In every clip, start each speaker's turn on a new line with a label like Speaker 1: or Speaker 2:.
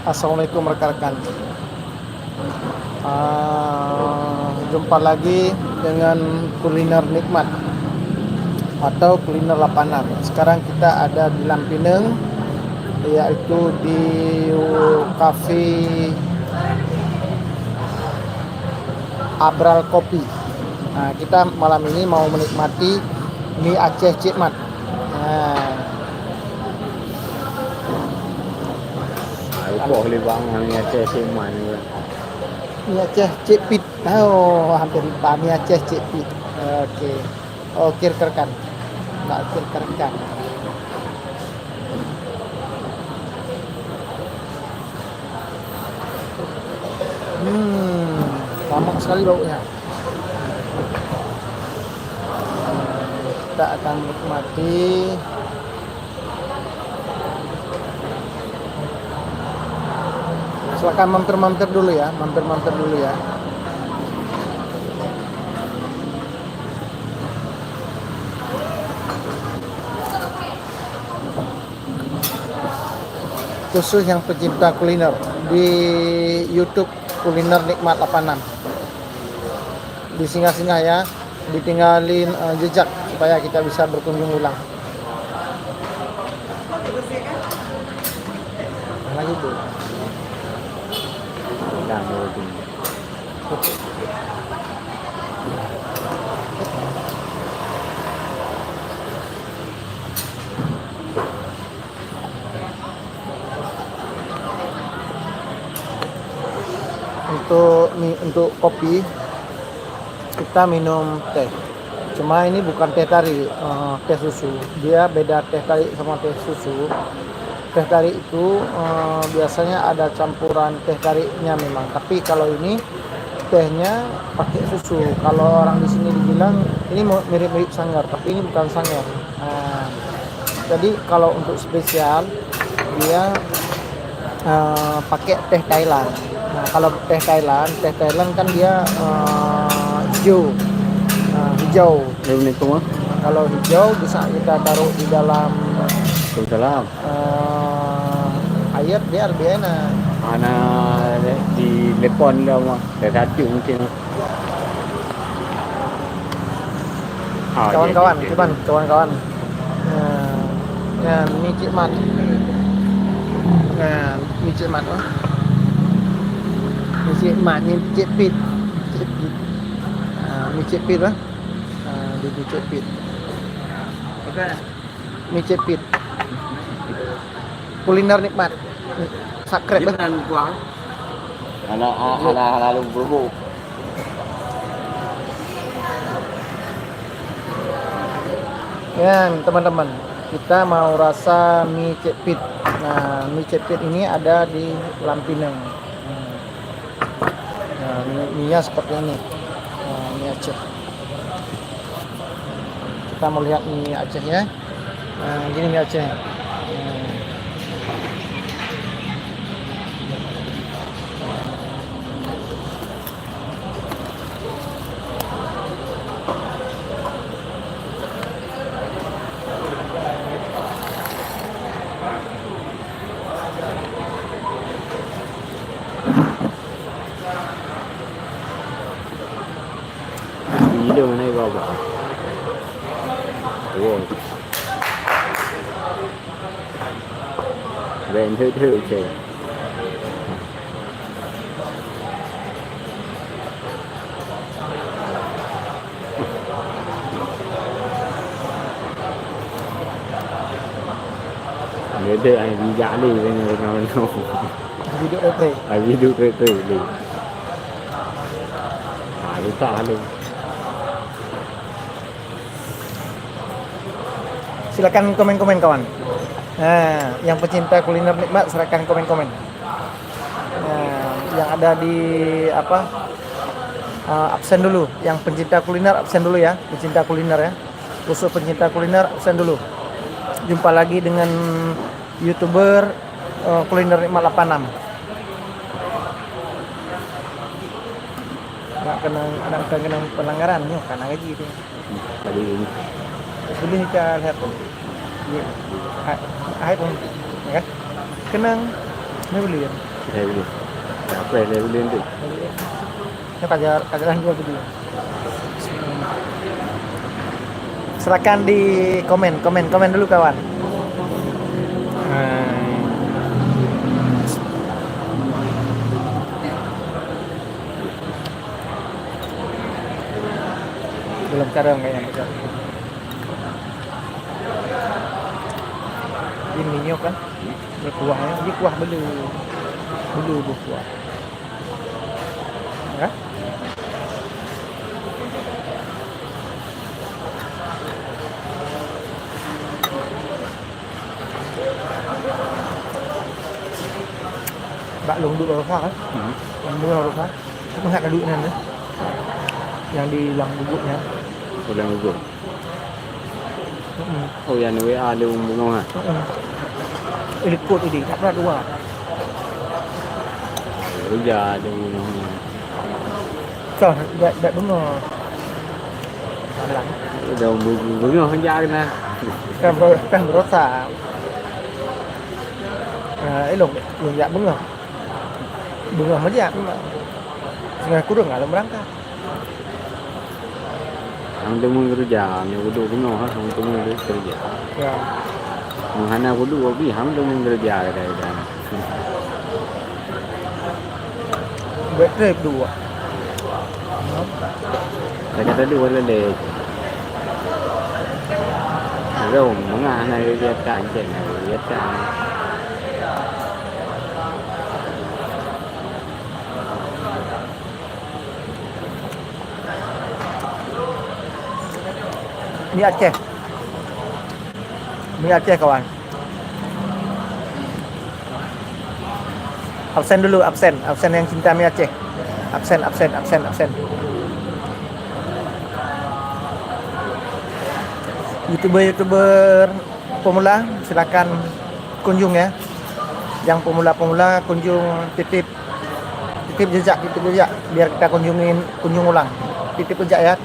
Speaker 1: Assalamualaikum rekan-rekan. Jumpa lagi dengan kuliner nikmat atau kuliner lapangan. Sekarang kita ada di Lampineng, yaitu di Cafe Abral Kopi. Nah, kita malam ini mau menikmati mie Aceh Cik Mat.
Speaker 2: Boleh bang, mie Aceh Cik Mat ni.
Speaker 1: Mie Aceh Cik Pit. Oh, hampir lupa mie Aceh Cik Pit. Oke. Oke rekan. Mbak rekan. Lama sekali baunya. Kita akan menikmati silakan mampir dulu ya, mampir dulu ya. Khusus yang pecinta kuliner di YouTube Kuliner Nikmat 86. Disinggah-singgah ya, ditinggalin jejak supaya kita bisa berkunjung ulang. Lagi Bu. Untuk kopi kita minum teh. Cuma ini bukan teh tarik, teh susu. Dia beda teh tarik sama teh susu. Teh tarik itu biasanya ada campuran teh tariknya memang. Tapi kalau ini tehnya pakai susu. Kalau orang di sini dibilang ini mirip-mirip sanggar, tapi ini bukan sanggar. Nah, jadi kalau untuk spesial dia pakai teh Thailand. Nah, kalau teh Thailand kan dia hijau. Hijau. Kalau hijau bisa kita taruh di dalam air biar enak.
Speaker 2: Mana di lepon dia mah, satu mungkin.
Speaker 1: Kawan-kawan. Nah, mie Cik Mat. Nah, mie Cik Mat. Mie Cik Mat ni Cik Pit. Mie Cik Pit lah. Di Cik Pit. Mie Cik Pit. Kuliner nikmat. Sakrep lah.
Speaker 2: Ala bubuk.
Speaker 1: Ya teman-teman, kita mau rasa mie Cik Pit. Nah, mie Cik Pit ini ada di Lampineng. Nah, mie-nya seperti ini. Nah, mie Aceh. Kita mau lihat mie Acehnya. Nah, gini mie Aceh.
Speaker 2: Video mana bawa? Wow. Về thử chơi. Nếu thế anh đi giá đi với người nào
Speaker 1: Video retray.
Speaker 2: video retray đi. Lupa lu.
Speaker 1: Silakan komen-komen kawan. Nah, yang pecinta kuliner nikmat silakan komen-komen. Nah, yang ada di absen dulu. Yang pencinta kuliner absen dulu ya, pecinta kuliner ya. Khusus pencinta kuliner absen dulu. Jumpa lagi dengan YouTuber Kuliner Nikmat 86. Nggak kena pelanggaran nih, karena gaji itu.
Speaker 2: Tadi ini.
Speaker 1: Boleh kita lihat tuh. Hai pun, ya kan? Kenang, ini boleh ya.
Speaker 2: Saya beli. Apa yang saya beli tu?
Speaker 1: Ini kagak jual video. Silakan di komen dulu kawan. Belum karang kayaknya besar. Ini minyak kan? Berkuahnya, ini kuah belu berkuah. Ya? Bak lung duduk rosak kan? Mưa rosak. Menghat duduk nanti. Yang di lang bubuknya.
Speaker 2: Ulang ugur. Oh yang WA dia bunga ha.
Speaker 1: Ikut ini, tak pernah dua.
Speaker 2: Ujar dia bunga.
Speaker 1: Kau dah bunga. Lang.
Speaker 2: Dah bunga hanja kena.
Speaker 1: Kan rosak. Lung ya bunga. Bunga aja. Sengaja kurang alam berangkat.
Speaker 2: Ang demung kerja, ni wudu bunga ha, ang demung kerja.
Speaker 1: Ya.
Speaker 2: Menghana wudu abi ham demung kerja dah.
Speaker 1: Betrep dua.
Speaker 2: Saya kata dia wala le. Rồi menghana dia kan cek dia kan.
Speaker 1: Mie Aceh. Mie Aceh kawan. Absen dulu, absen yang cinta mie Aceh. Absen. YouTuber pemula silakan kunjung ya. Yang pemula kunjung titip jejak biar kita kunjung ulang. Titip jejak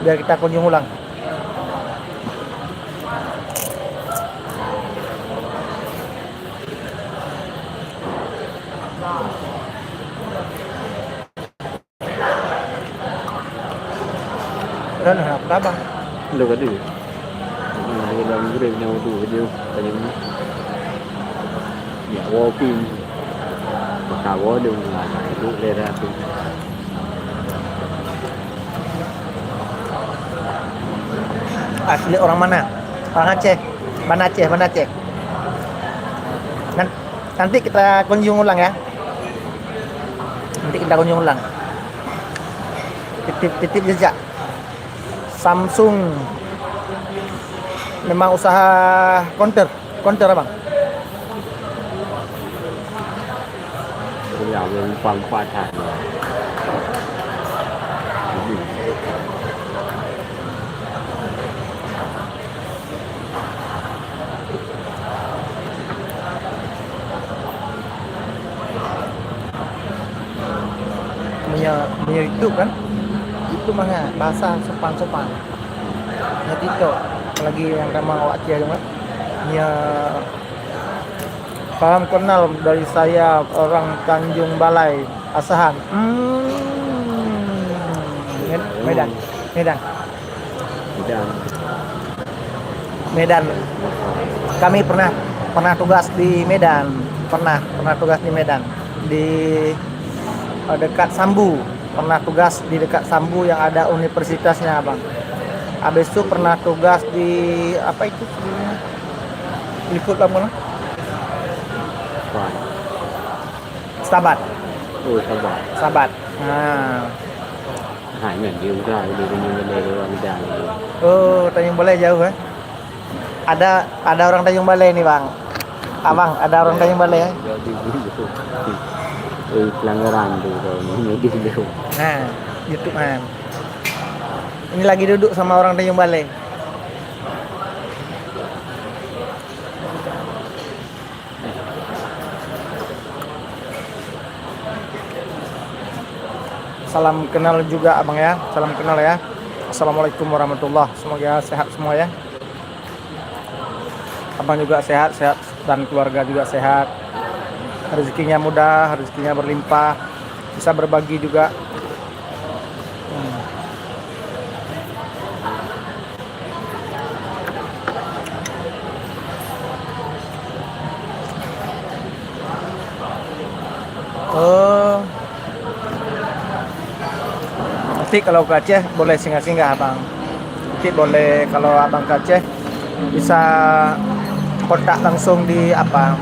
Speaker 1: biar kita kunjung ulang. Dan apa bang?
Speaker 2: Lu kata dia. Dia dalam grade yang wudu dia tadi ni. Ya wopi. Maka wudu itu lera tu.
Speaker 1: Asli orang mana? Orang Aceh. Banda Aceh. Nanti kita kunjung ulang ya. Titip jejak. Samsung memang usaha counter abang.
Speaker 2: Ya, memang padan.
Speaker 1: Punya YouTube kan? Itu mana bahasa sopan. Ya Tito, lagi yang ramah awak Aceh kan? Ya salam kenal dari saya orang Tanjung Balai Asahan. Medan. Kami pernah tugas di Medan. Pernah tugas di Medan. Di dekat Sambu. Pernah tugas di dekat Sambu yang ada universitasnya, Bang. Habis itu pernah tugas di apa itu sebelumnya? Liput lah mana? Sabat.
Speaker 2: Oh,
Speaker 1: Sabat. Nah.
Speaker 2: Hanya dia udah boleh orang Medan.
Speaker 1: Oh, Tanjung Balai jauh ya? Ada orang Tanjung Balai nih, Bang. Abang, ada orang Tanjung Balai ya?
Speaker 2: Pelanggaran tu ni dia.
Speaker 1: Nah, YouTube kan. Ini lagi duduk sama orang Tanjung Balai. Salam kenal juga abang ya. Salam kenal ya. Assalamualaikum warahmatullahi. Semoga sehat semua ya. Abang juga sehat dan keluarga juga sehat. rezekinya mudah, rezekinya berlimpah, bisa berbagi juga. Oh, nanti kalau ke Aceh boleh singgah-singgah abang. Nanti boleh kalau abang ke Aceh bisa kontak langsung di apa,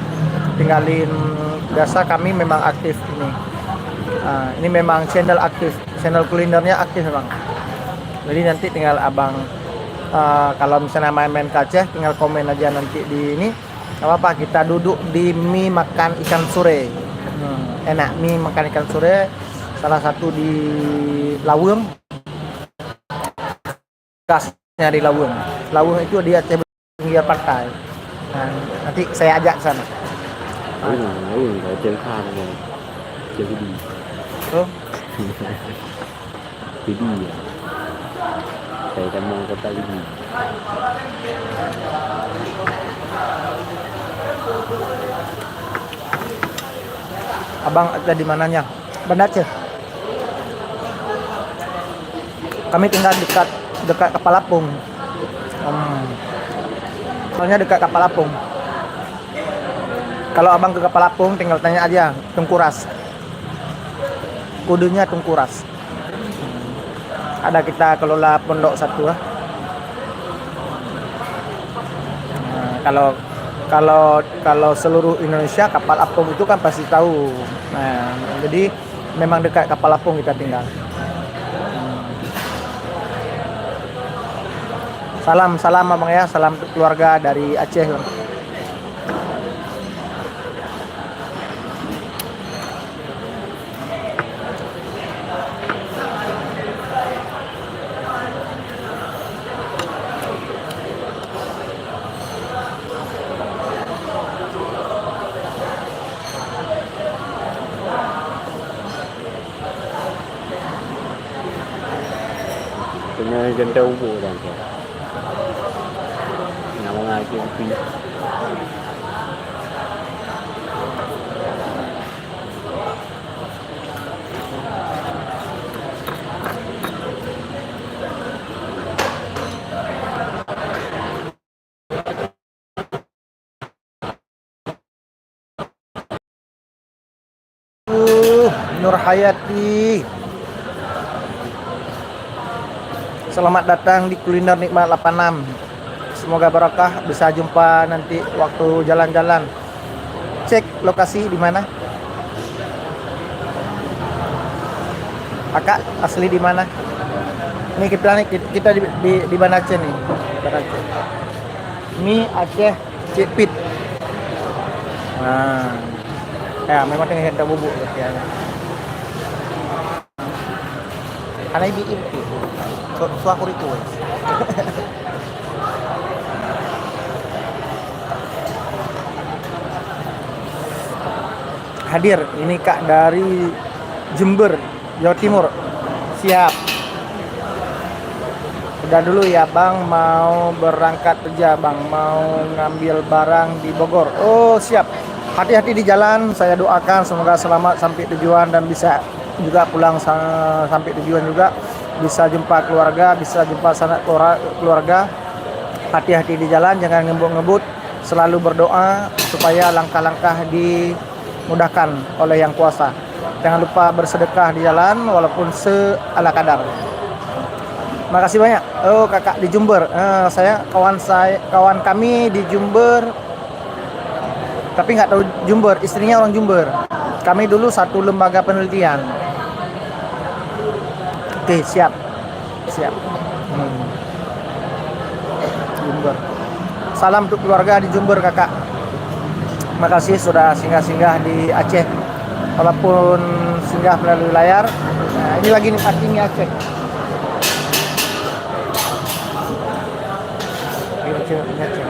Speaker 1: tinggalin. Biasa kami memang aktif ini. Ini memang channel aktif, channel kulinernya aktif memang. Jadi nanti tinggal abang kalau misalnya main-main ke Aceh, tinggal komen aja nanti di ini. Gak apa-apa, kita duduk di mie makan ikan sure. Enak mie makan ikan sure. Salah satu di Lawung. Gasnya di Lawung. Lawung itu di Aceh pinggir pantai. Nah, nanti saya ajak ke sana.
Speaker 2: Lawung ở trên Phan này, trên cái đi.
Speaker 1: Oh,
Speaker 2: Cái đi à? Thầy ta mong kata cái đi.
Speaker 1: abang ada di mananya? Banda Aceh. Kami tinggal dekat Kapal Apung. Soalnya dekat Kapal Apung. Kalau abang ke Kapal Apung tinggal tanya aja Tengkuras. Kodenya Tengkuras. Ada kita kelola pondok satu lah. Kalau seluruh Indonesia Kapal Apung itu kan pasti tahu. Nah, jadi memang dekat Kapal Apung kita tinggal. Salam abang ya, salam untuk keluarga dari Aceh.
Speaker 2: Kena janda ubur dan tu. Nama lagi upi.
Speaker 1: Nur Hayati. Selamat datang di Kuliner Nikmat 86. Semoga berkah, bisa jumpa nanti waktu jalan-jalan. Cek lokasi di mana? Kakak asli di mana? Ini kita di Banda Aceh nih. Banda Aceh. Mie Aceh Cepit. Nah, ya memang tengah hendak bubuk ya. Karena ini impi. So aku itu. Hadir, ini Kak dari Jember, Jawa Timur. Siap. Udah dulu ya Bang, mau berangkat kerja Bang, mau ngambil barang di Bogor. Oh siap. Hati-hati di jalan, saya doakan semoga selamat sampai tujuan dan bisa juga pulang sampai tujuan juga, bisa jumpa keluarga, bisa jumpa sanak keluarga. Hati-hati di jalan, jangan ngebut-ngebut, selalu berdoa supaya langkah-langkah dimudahkan oleh Yang Kuasa. Jangan lupa bersedekah di jalan walaupun seala kadar. Makasih banyak. Oh kakak di Jember, kawan kami di Jember, tapi nggak tahu Jember, istrinya orang Jember. Kami dulu satu lembaga penelitian. Oke, siap. Jember. Salam untuk keluarga di Jember, kakak. Makasih sudah singgah-singgah di Aceh. Walaupun singgah melalui layar. Nah, ini lagi nikmatin Aceh. Ini Aceh.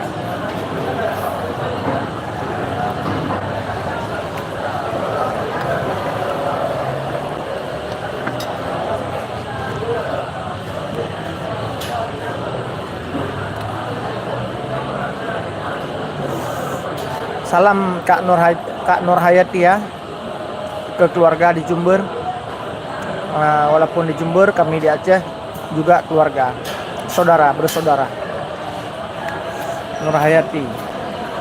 Speaker 1: Salam Kak Nur Kak Nur Hayati ya, ke keluarga di Jember. Walaupun di Jember, kami di Aceh juga keluarga, saudara bersaudara. Nur Hayati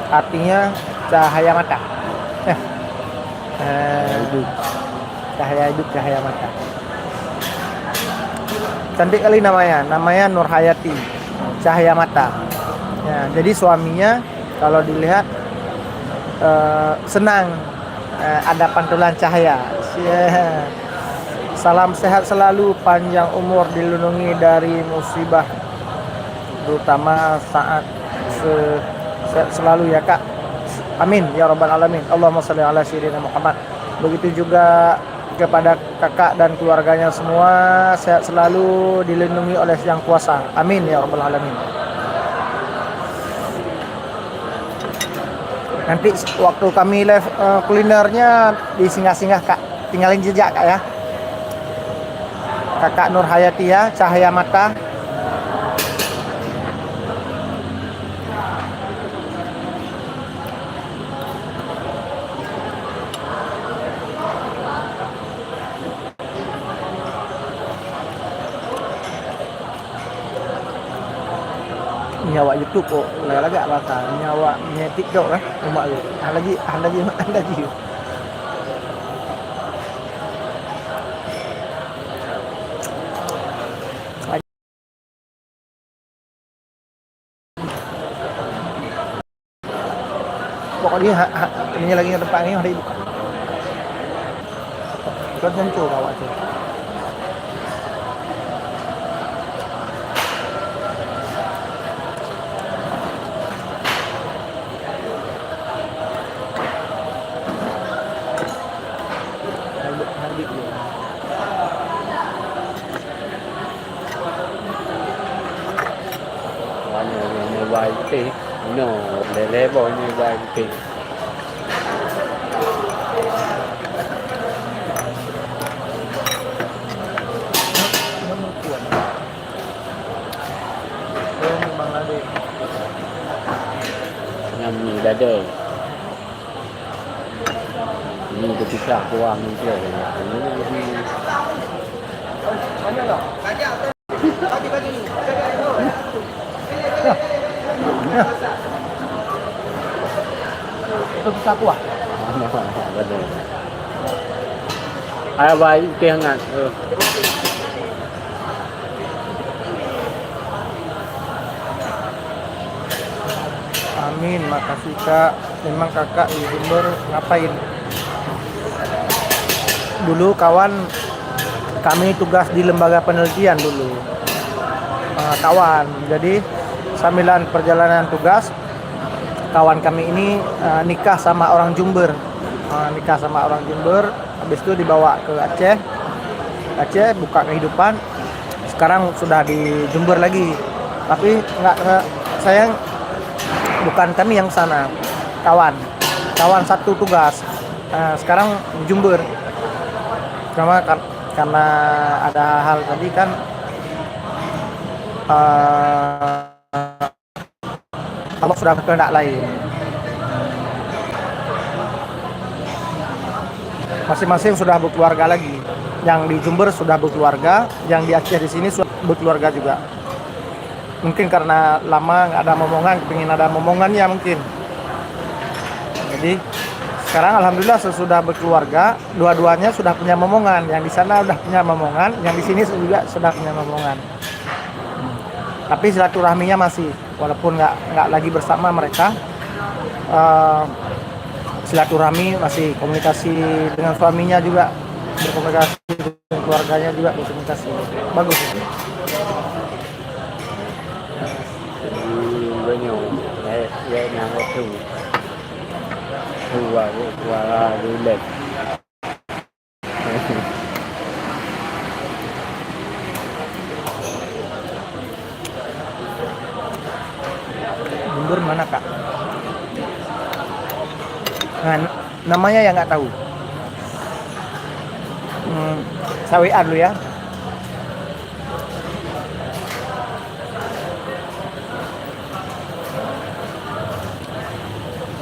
Speaker 1: artinya cahaya mata.
Speaker 2: Hidup.
Speaker 1: Cahaya hidup, cahaya mata. Cantik kali namanya Nur Hayati, cahaya mata. Ya, jadi suaminya kalau dilihat senang, ada pantulan cahaya. Salam sehat selalu, panjang umur, dilindungi dari musibah, terutama saat sehat selalu ya Kak. Amin ya rabbal alamin. Allahumma shalli ala sayyidina Muhammad. Begitu juga kepada kakak dan keluarganya semua, sehat selalu, dilindungi oleh Yang Kuasa. Amin ya rabbal alamin. Nanti waktu kami live kulinernya di singgah-singgah Kak, tinggalin jejak Kak ya. Kakak Nur Hayati ya, cahaya mata. Nyawa YouTube kok lagi rata nyawa TikTok kan umat lu lagi pokoknya ini lagi tempat ini hari buka kan tentu kawat tu.
Speaker 2: Như vậy thì nó để bao như vậy thì nhằm gì đã đời như ketika aku ambil dia
Speaker 1: Itu satu ah.
Speaker 2: Ai vai tiếng ngàn
Speaker 1: Amin, makasih Kak. Memang Kakak di Jember ngapain? Dulu kawan kami tugas di lembaga penelitian dulu. Kawan. Jadi sambilan perjalanan tugas, kawan kami ini nikah sama orang Jember. Nikah sama orang Jember, habis itu dibawa ke Aceh. Aceh buka kehidupan. Sekarang sudah di Jember lagi. Tapi sayang bukan kami yang sana, kawan satu tugas. Sekarang di Jember. Karena ada hal tadi kan Allah sudah berkehendak lain. Masing-masing sudah berkeluarga lagi. Yang di Jember sudah berkeluarga, yang di Aceh di sini sudah berkeluarga juga. Mungkin karena lama nggak ada momongan, pengen ada momongannya mungkin. Jadi sekarang alhamdulillah sesudah berkeluarga, dua-duanya sudah punya momongan. Yang di sana sudah punya momongan, yang di sini juga sudah punya momongan. Tapi silaturahminya masih, walaupun nggak lagi bersama mereka, silaturahmi masih, komunikasi dengan suaminya juga berkomunikasi, dengan keluarganya juga berkomunikasi. Bagus.
Speaker 2: với nhau để nhau có thu và du lịch
Speaker 1: Jember mana Kak? Nah, namanya yang nggak tahu. Saya dulu ya.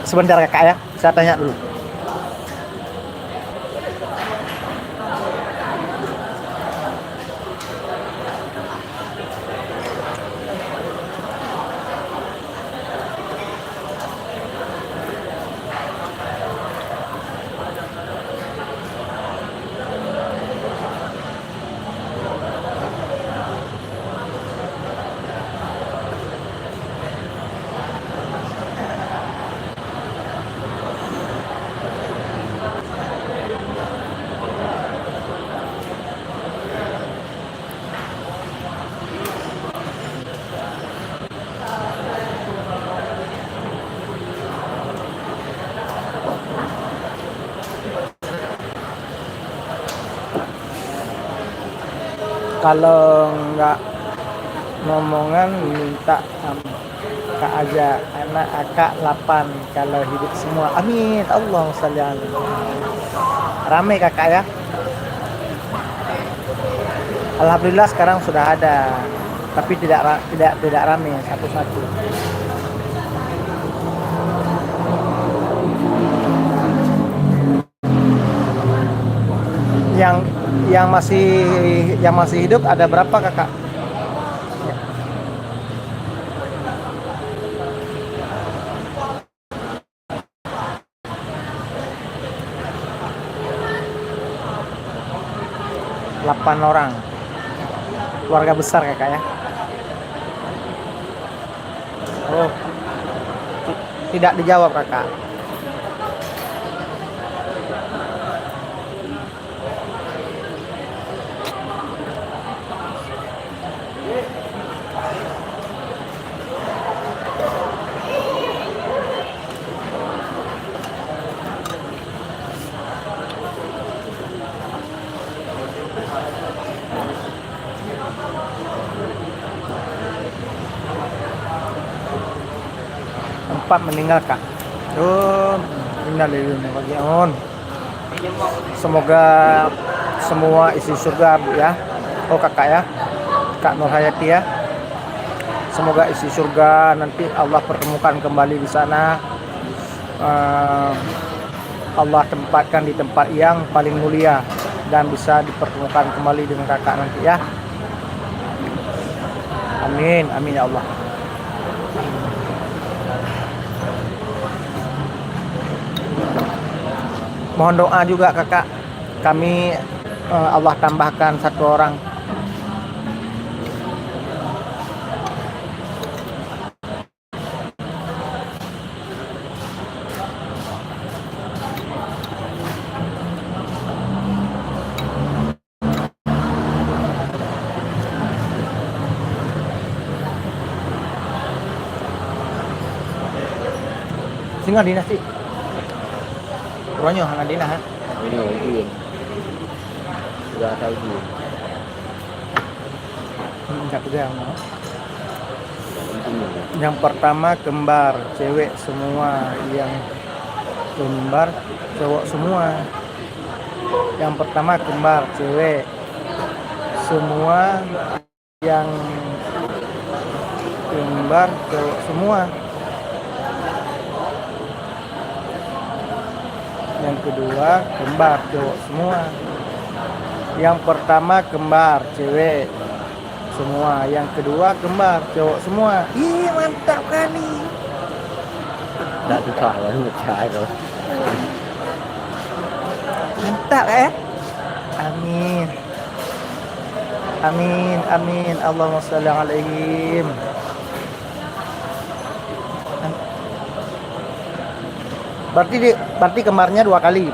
Speaker 1: Sebentar Kak ya, saya tanya dulu. Kalau nggak ngomongan minta kak aja anak akak 8 kalau hidup semua. Amin. Allah sholli alaihi. Rame kakak ya. Alhamdulillah sekarang sudah ada, tapi tidak rame satu-satu. Yang yang masih hidup ada berapa kakak? Delapan orang. Keluarga besar kakak ya. Oh, tidak dijawab kakak. Empat meninggal kak. Oh, innalillahi wa semoga semua isi surga bu ya. Oh kakak ya, Kak Nur Hayati ya. Semoga isi surga nanti Allah pertemukan kembali di sana. Allah tempatkan di tempat yang paling mulia dan bisa dipertemukan kembali dengan kakak nanti ya. Amin, amin ya Allah. Mohon doa juga kakak, kami Allah tambahkan satu orang. Singa dinasti. Ronyo hang adina ha.
Speaker 2: Ini lagi. Sudah tahu dulu.
Speaker 1: Enggak pegang. Yang pertama kembar, cewek semua. Yang kembar, cowok semua. Yang pertama kembar, cewek semua. Yang kembar, cowok semua. Yang kedua kembar cowok semua. Yang pertama kembar cewek semua. Yang kedua kembar cowok semua. Ih mantap kali.
Speaker 2: Tidak susah lah percaya kalau.
Speaker 1: Mantap Amin. Amin amin. Allahumma sholli alaihim. Berarti kembarnya 2 kali.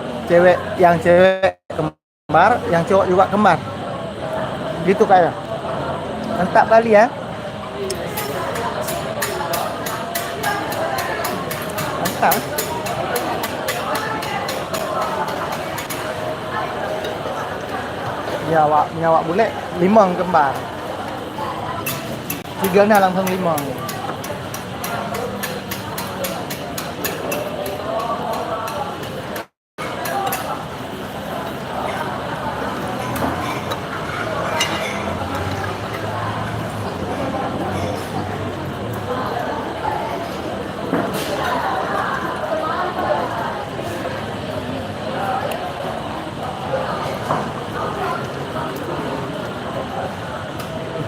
Speaker 1: Yang cewek kembar, yang cowok juga kembar. Gitu kayak. Mantap kali ya. Mantap. Nyawa bule 5 kembar. 3 langsung 5.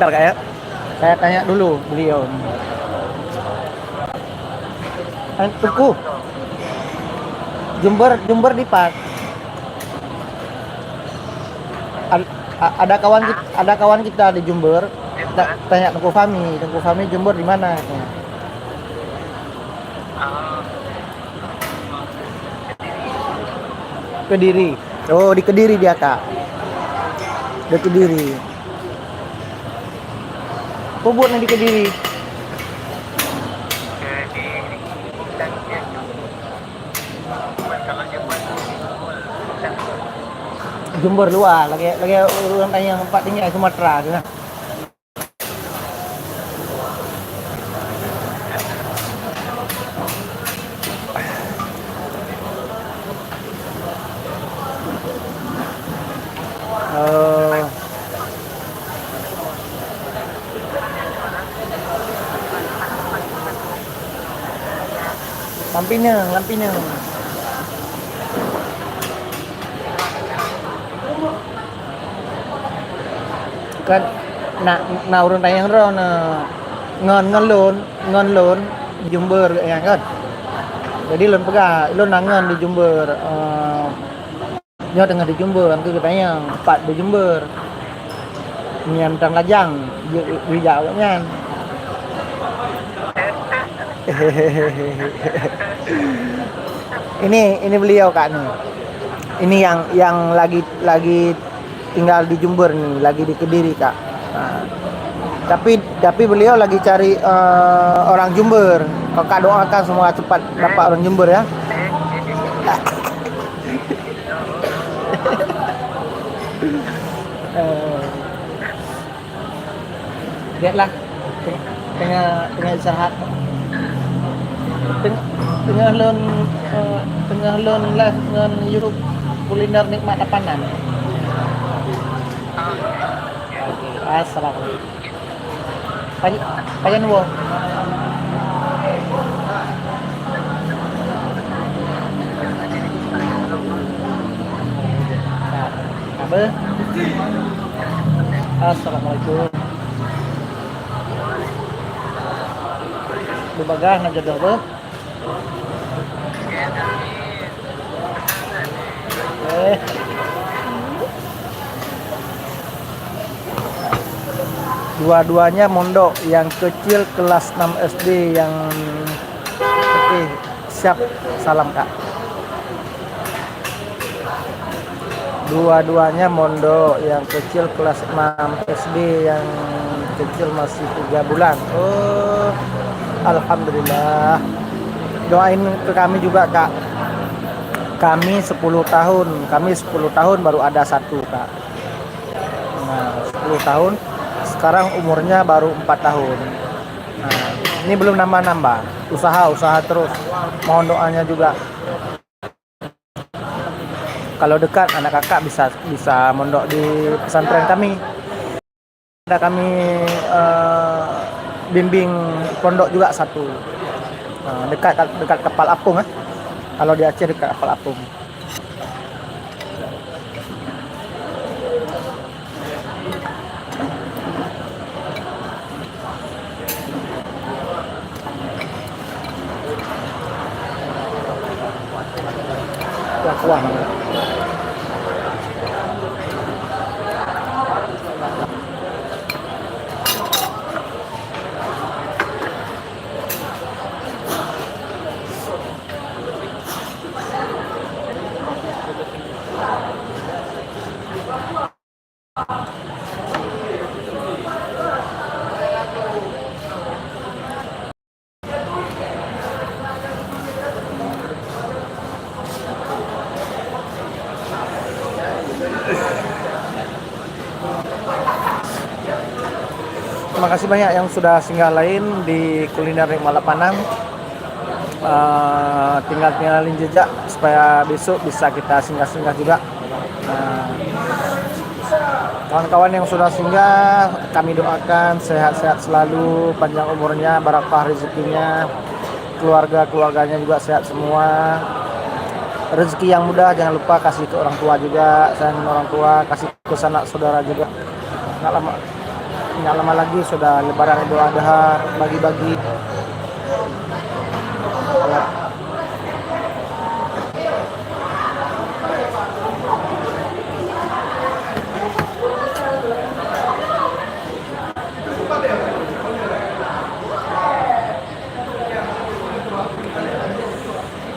Speaker 1: Bentar kak ya, saya tanya dulu beliau. Tuku Jember di Pak. Ada kawan kita di Jember. Tanya Tengku Fami Jember di mana? Kediri. Oh di Kediri dia kak. Di Kediri. Kubur di Kediri. Jember luar, lagi orang yang empat tinggi Sumatera tu lah. Uh, Lampinang. Kan nak urun tayang ro na ngon lon Jember yang kan. Jadi lon pegah, lon nangan di Jember. Nyo tengah di Jember, angku katanya empat di Jember. Nian tang lajang, di jauh kan. Ini beliau Kak nih. Ini yang lagi tinggal di Jember nih, lagi di Kediri Kak. Nah, tapi beliau lagi cari orang Jember. Kakak doakan semua cepat dapat orang Jember ya. Lihatlah tengah istirahat. Tengah lon live dengan YouTube kuliner nikmat Tapanan. Assalamualaikum. Payan wo. Apa? Assalamualaikum. Lu bagah na jodoh be. Dua-duanya mondok, yang kecil kelas 6 SD, yang oke, siap, salam Kak. Dua-duanya mondok, yang kecil kelas 6 SD, yang kecil masih 3 bulan. Oh, alhamdulillah. Doain ke kami juga Kak. Kami 10 tahun baru ada satu Kak. Nah, 10 tahun. Sekarang umurnya baru 4 tahun. Nah, ini belum nambah-nambah. Usaha terus. Mohon doanya juga. Kalau dekat anak kakak bisa mondok di pesantren kami. Ada kami bimbing pondok juga satu. Nah, dekat Kapal Apung ya. Kalau di Aceh dekat Kapal Apung. Lakuan. Terima kasih banyak yang sudah singgah lain di kuliner Nikmat Lapanang. Tinggal tinggalin jejak supaya besok bisa kita singgah-singgah juga. Kawan-kawan yang sudah singgah, kami doakan sehat-sehat selalu, panjang umurnya, barakah rezekinya, keluarganya juga sehat semua. Rezeki yang mudah, jangan lupa kasih ke orang tua juga, sayangin orang tua, kasih ke sanak saudara juga. Nggak lama lagi sudah Lebaran Idul Adha, bagi-bagi.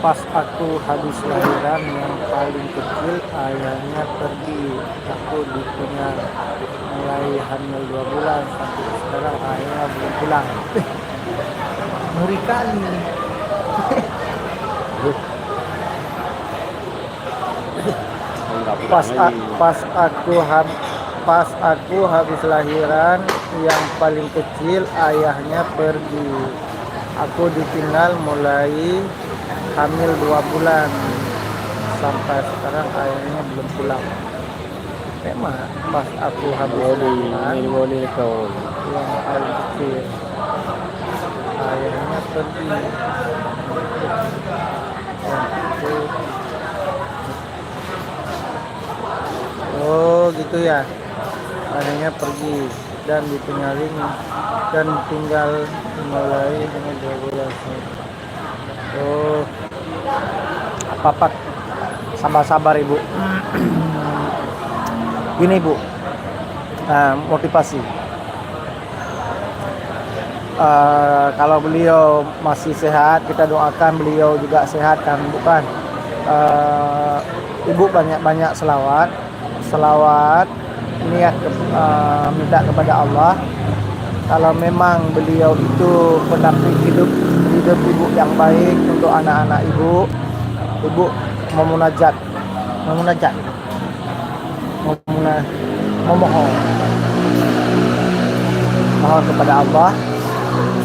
Speaker 1: Pas aku habis lahiran yang paling kecil ayahnya pergi, aku ditinggal mulai hamil 2 bulan sampai sekarang ayahnya belum pulang. Ngeri kali.
Speaker 2: nggak pulang lagi.
Speaker 1: Pas aku habis lahiran, yang paling kecil ayahnya pergi. Aku ditinggal mulai hamil 2 bulan. Sampai sekarang ayahnya belum pulang. Memang pas aku habis lahiran,
Speaker 2: Ini boleh kau.
Speaker 1: yang paling kecil ayahnya pergi. Yang itu, oh gitu ya. Ayahnya pergi dan ditinggalin dan tinggal mulai dengan 2 bulan. Oh, apa sabar ibu. Gini bu, motivasi. Kalau beliau masih sehat, kita doakan beliau juga sehat kan, bukan? Ibu banyak selawat niat minta kepada Allah. Kalau memang beliau itu pendamping hidup ibu yang baik untuk anak-anak ibu memunajat memohon kepada Allah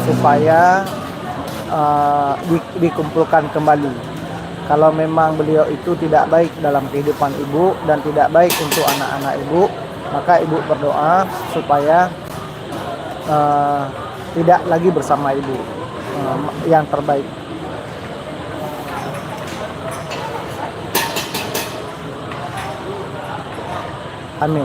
Speaker 1: supaya dikumpulkan kembali. Kalau memang beliau itu tidak baik dalam kehidupan ibu dan tidak baik untuk anak-anak ibu, maka ibu berdoa supaya tidak lagi bersama ibu, yang terbaik. Amin.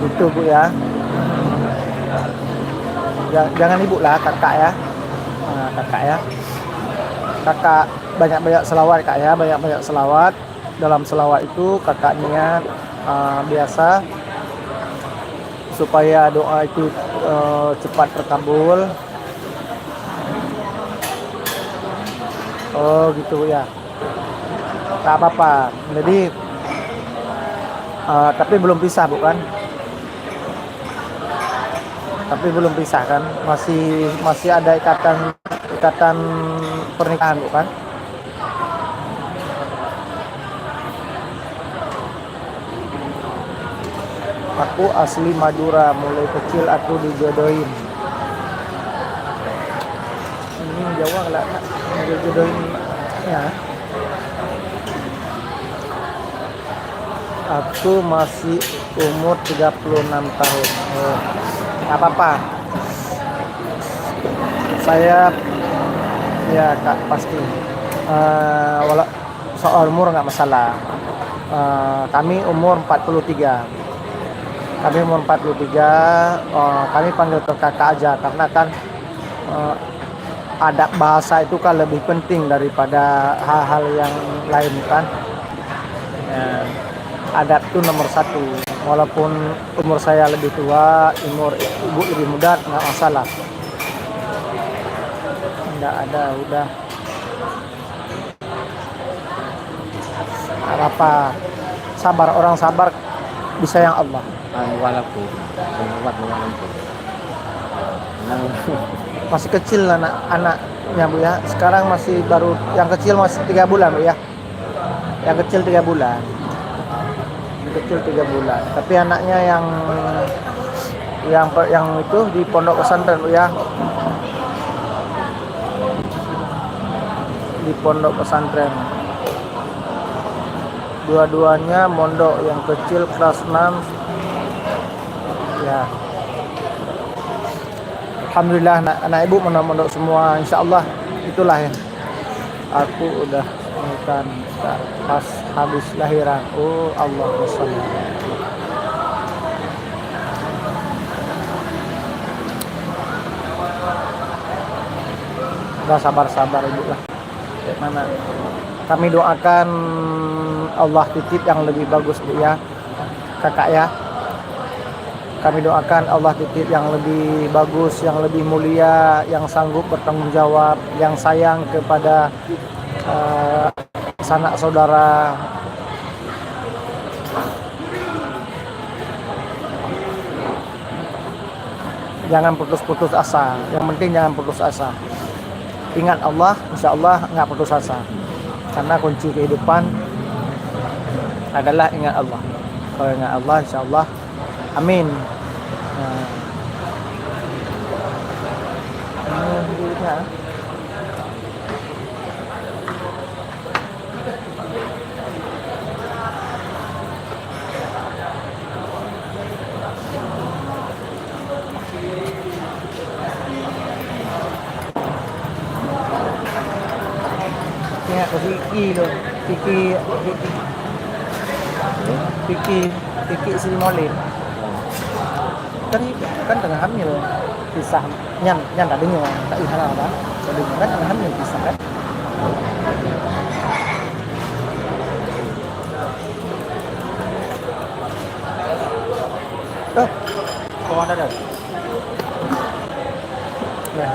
Speaker 1: Itu bu ya. Jangan ibu lah, kakak ya. Kakak banyak selawat kak ya, banyak selawat. Dalam selawat itu kakak niat biasa supaya doa itu cepat terkabul. Oh gitu ya. Tak apa-apa. Jadi tapi belum pisah bukan? Tapi belum pisah kan? Masih ada ikatan pernikahan bukan? Aku asli Madura, mulai kecil aku dijodohin. Ini Jawa lah, dijodohin ya. Aku masih umur 36 tahun. Oh, nggak apa-apa. Saya ya kak pasti. Walau soal umur nggak masalah. Kami umur 43. Kami panggil ke kakak aja karena kan adab bahasa itu kan lebih penting daripada hal-hal yang lain kan. Adab itu nomor 1. Walaupun umur saya lebih tua, umur ibu lebih muda, nggak masalah. Nggak ada, udah. Nggak apa-apa. Sabar, orang sabar disayang Allah.
Speaker 2: Walaupun
Speaker 1: Masih kecil anaknya bu ya. Sekarang masih baru, yang kecil masih 3 bulan bu ya. Yang kecil 3 bulan. Tapi anaknya yang itu di pondok pesantren bu ya. Di pondok pesantren. Dua-duanya mondok, yang kecil kelas 6 ya. Alhamdulillah anak ibu mondok semua, insyaallah. Itulah ya. Aku udah bukan pas habis lahiran. Oh Allah SWT. Udah sabar ibu lah. Mana kami doakan Allah titip yang lebih bagus bu ya, kakak ya. Kami doakan Allah titip yang lebih bagus, yang lebih mulia, yang sanggup bertanggung jawab, yang sayang kepada sanak saudara. Jangan putus asa. Yang penting jangan putus asa. ingat Allah, insya Allah nggak putus asa. Karena kunci kehidupan adalah ingat Allah. Kalau ingat Allah, insya Allah, amin. Nah, ini ingat. Ingat ke Vicky tu. Vicky Sri Molin. Kan tengah hamil. Pisah. Nyan tak dengar. Tak ingat apa. Tak dengar kan tengah hamil pisah kan. Oh. Kau ada. Ya.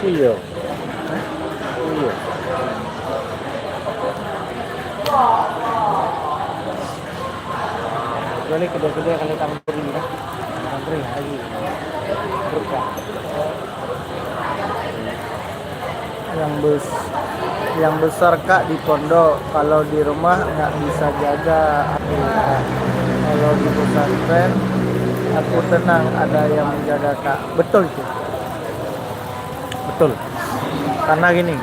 Speaker 2: Iya. Iya.
Speaker 1: Boleh kedua-kedua kalau tampuri lah. Tampuri lagi. Berkah. Yang besar Kak di pondok, kalau di rumah nggak bisa jaga. Kalau di pesantren aku tenang, ada yang menjaga Kak. Betul itu. Betul. Karena gini,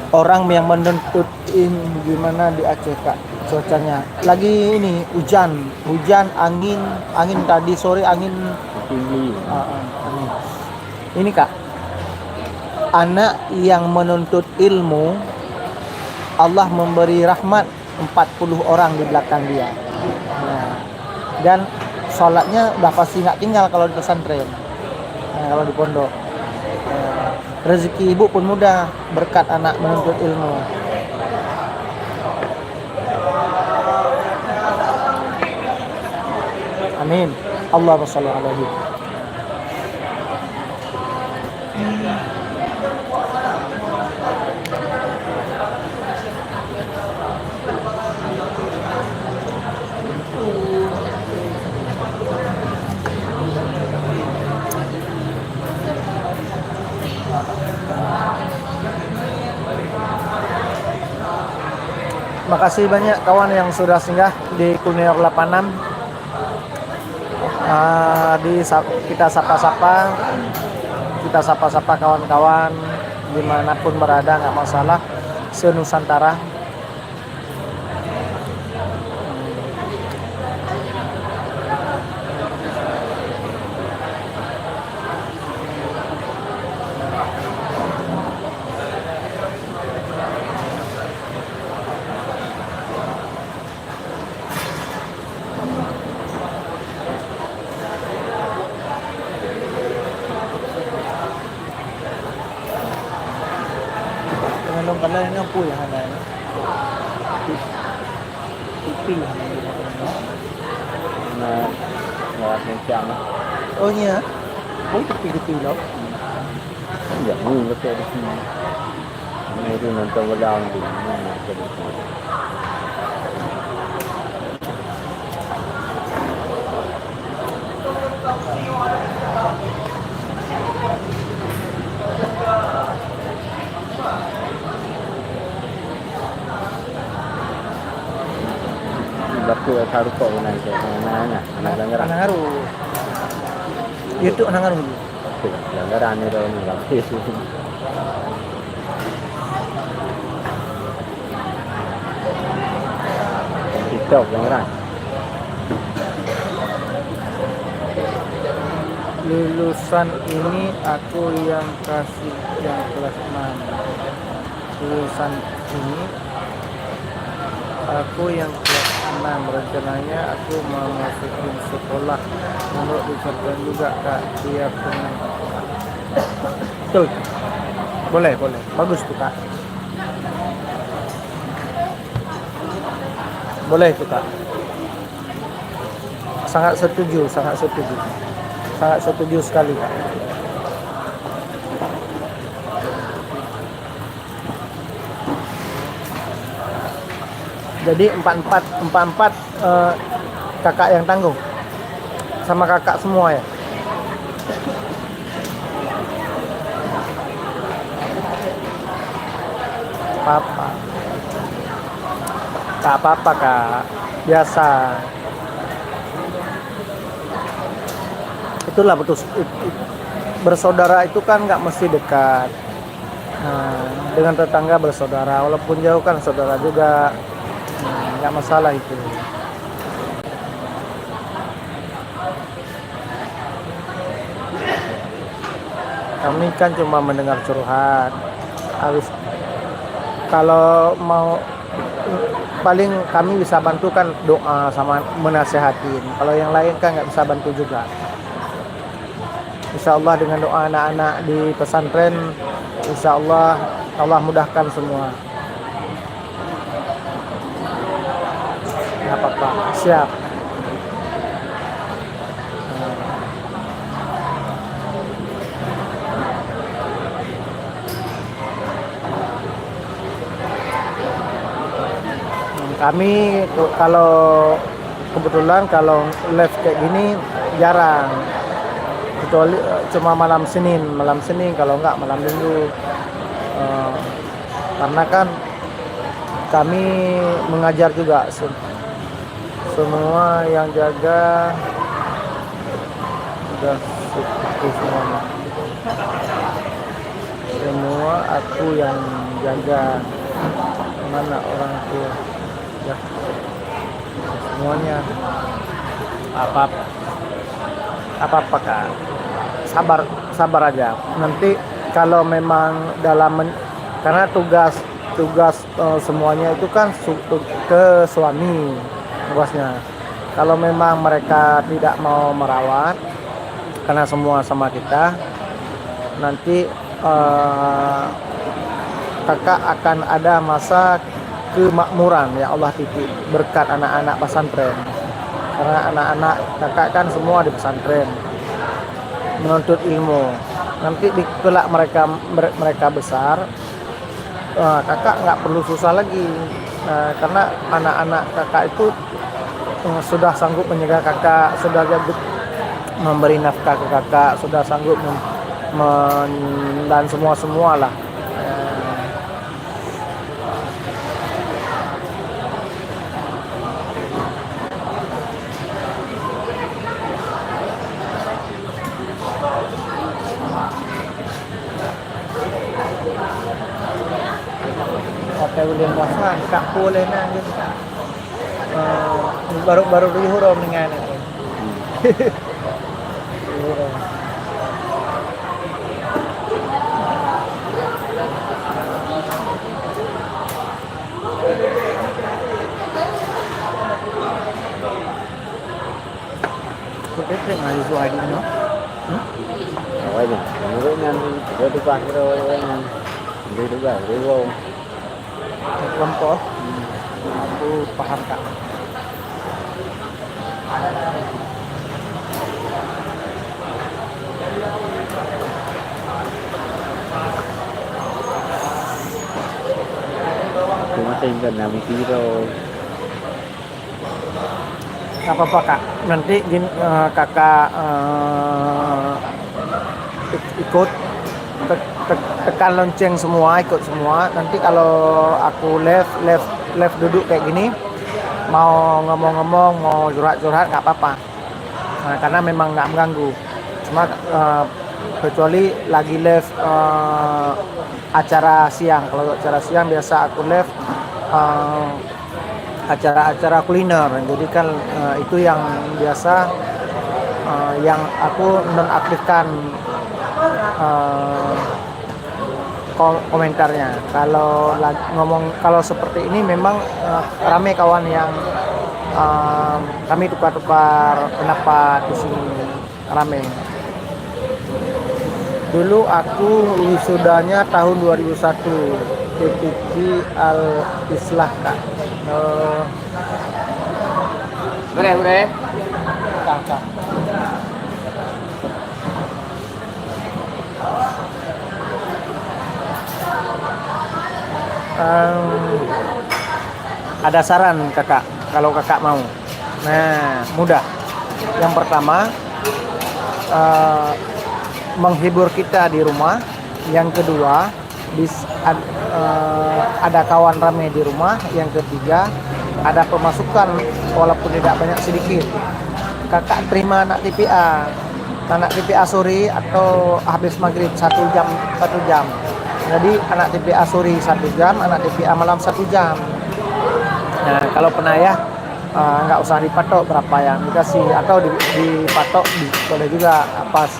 Speaker 1: orang yang menuntut gimana di Aceh Kak, cuacanya lagi ini hujan, angin tadi sore angin
Speaker 2: Tinggi.
Speaker 1: angin. Ini Kak, anak yang menuntut ilmu, Allah memberi rahmat 40 orang di belakang dia. Nah, dan sholatnya udah pasti nggak tinggal kalau di pesantren. Nah, kalau di pondok. Rezeki ibu pun mudah berkat anak menuntut ilmu. Amin. Allahumma shalli alaihi. Makasih banyak kawan yang sudah singgah di Kurniawan 86. Kita sapa-sapa kawan-kawan dimanapun berada, nggak masalah, se-Nusantara. Kalau ini apa yang ada? Pipi yang ada.
Speaker 2: Nah, nggak kencang.
Speaker 1: Oh iya. Oh pipi loh.
Speaker 2: Dạ, nguyên cái xe đi. Này thì mình cho vào đào thì nó sẽ được. Waktu taruh kok nanti anaknya, anak langgaran.
Speaker 1: Anak ngaru. Itu anak ngaru.
Speaker 2: Langgaran itu orang lapis. TikTok langgaran.
Speaker 1: Lulusan ini aku yang kasih yang kelas 6. Lulusan ini aku yang kelas 6. Rencananya aku mau masukin sekolah menurut disertai juga Kak. Dia punya. Tuh. Boleh. Bagus tuh Kak. boleh kita. Sangat setuju, sangat setuju. Sangat setuju sekali, Kak. Jadi empat kakak yang tanggung sama kakak semua ya. Papa, tak apa-apa kak, biasa. Itulah betul. Bersaudara itu kan nggak mesti dekat. Nah, dengan tetangga bersaudara, walaupun jauh kan saudara juga. Nggak masalah itu. Kami kan cuma mendengar curhat. Harus kalau mau paling kami bisa bantu kan doa sama menasehatin. Kalau yang lain kan nggak bisa bantu juga. Insya Allah dengan doa anak-anak di pesantren, insya Allah Allah mudahkan semua. Nggak apa-apa, siap. Kami kalau kebetulan kalau live kayak gini jarang, kecuali cuma malam Senin kalau enggak malam Minggu. Karena kan kami mengajar juga semua yang jaga sudah seperti semuanya. Semua aku yang jaga, mana orang tua ya, semuanya. Apa kak, sabar aja. Nanti kalau memang karena tugas semuanya itu kan ke suami tugasnya. Kalau memang mereka tidak mau merawat karena semua sama kita, nanti kakak akan ada masa kemakmuran ya Allah titip berkat anak-anak pesantren. Karena anak-anak kakak kan semua di pesantren menuntut ilmu. Nanti di kelak mereka besar, kakak nggak perlu susah lagi. Karena anak-anak kakak itu sudah sanggup menjaga kakak, sudah sanggup memberi nafkah ke kakak, sudah sanggup dan semua lah. Ulian puasa kak boleh na gitu kak. Baru dihurom dengan Kita ngaji suadi no.
Speaker 2: Rồi đi, nó nhanh, rồi đi qua cái rồi đi vào đi vô.
Speaker 1: Kelompok. Aku paham kak.
Speaker 2: Cuma tinggal nabi kiro.
Speaker 1: Apa kak? Nanti kakak ikut tekan lonceng semua, ikut semua. Nanti kalau aku live duduk kayak gini, mau ngomong-ngomong, mau curhat-curhat nggak apa-apa. Karena memang nggak mengganggu. Cuma kecuali lagi live acara siang. Kalau acara siang biasa aku live acara-acara kuliner. Jadi kan itu yang biasa yang aku nonaktifkan komentarnya. Kalau kalau seperti ini memang rame kawan yang kami tukar-tukar pendapat di sini, rame. Dulu aku wisudanya tahun 2001 PPG Al-Islah kak.
Speaker 2: Boleh.
Speaker 1: Kakak. Ada saran kakak, kalau kakak mau. Nah, mudah. Yang pertama, menghibur kita di rumah. Yang kedua, ada kawan rame di rumah. Yang ketiga, ada pemasukan walaupun tidak banyak, sedikit. Kakak terima anak TPA sore atau habis maghrib 1 jam. Jadi anak TPA sore 1 jam, anak TPA malam 1 jam. Nah, kalau penayah nggak usah dipatok berapa yang dikasih, atau dipatok boleh juga pas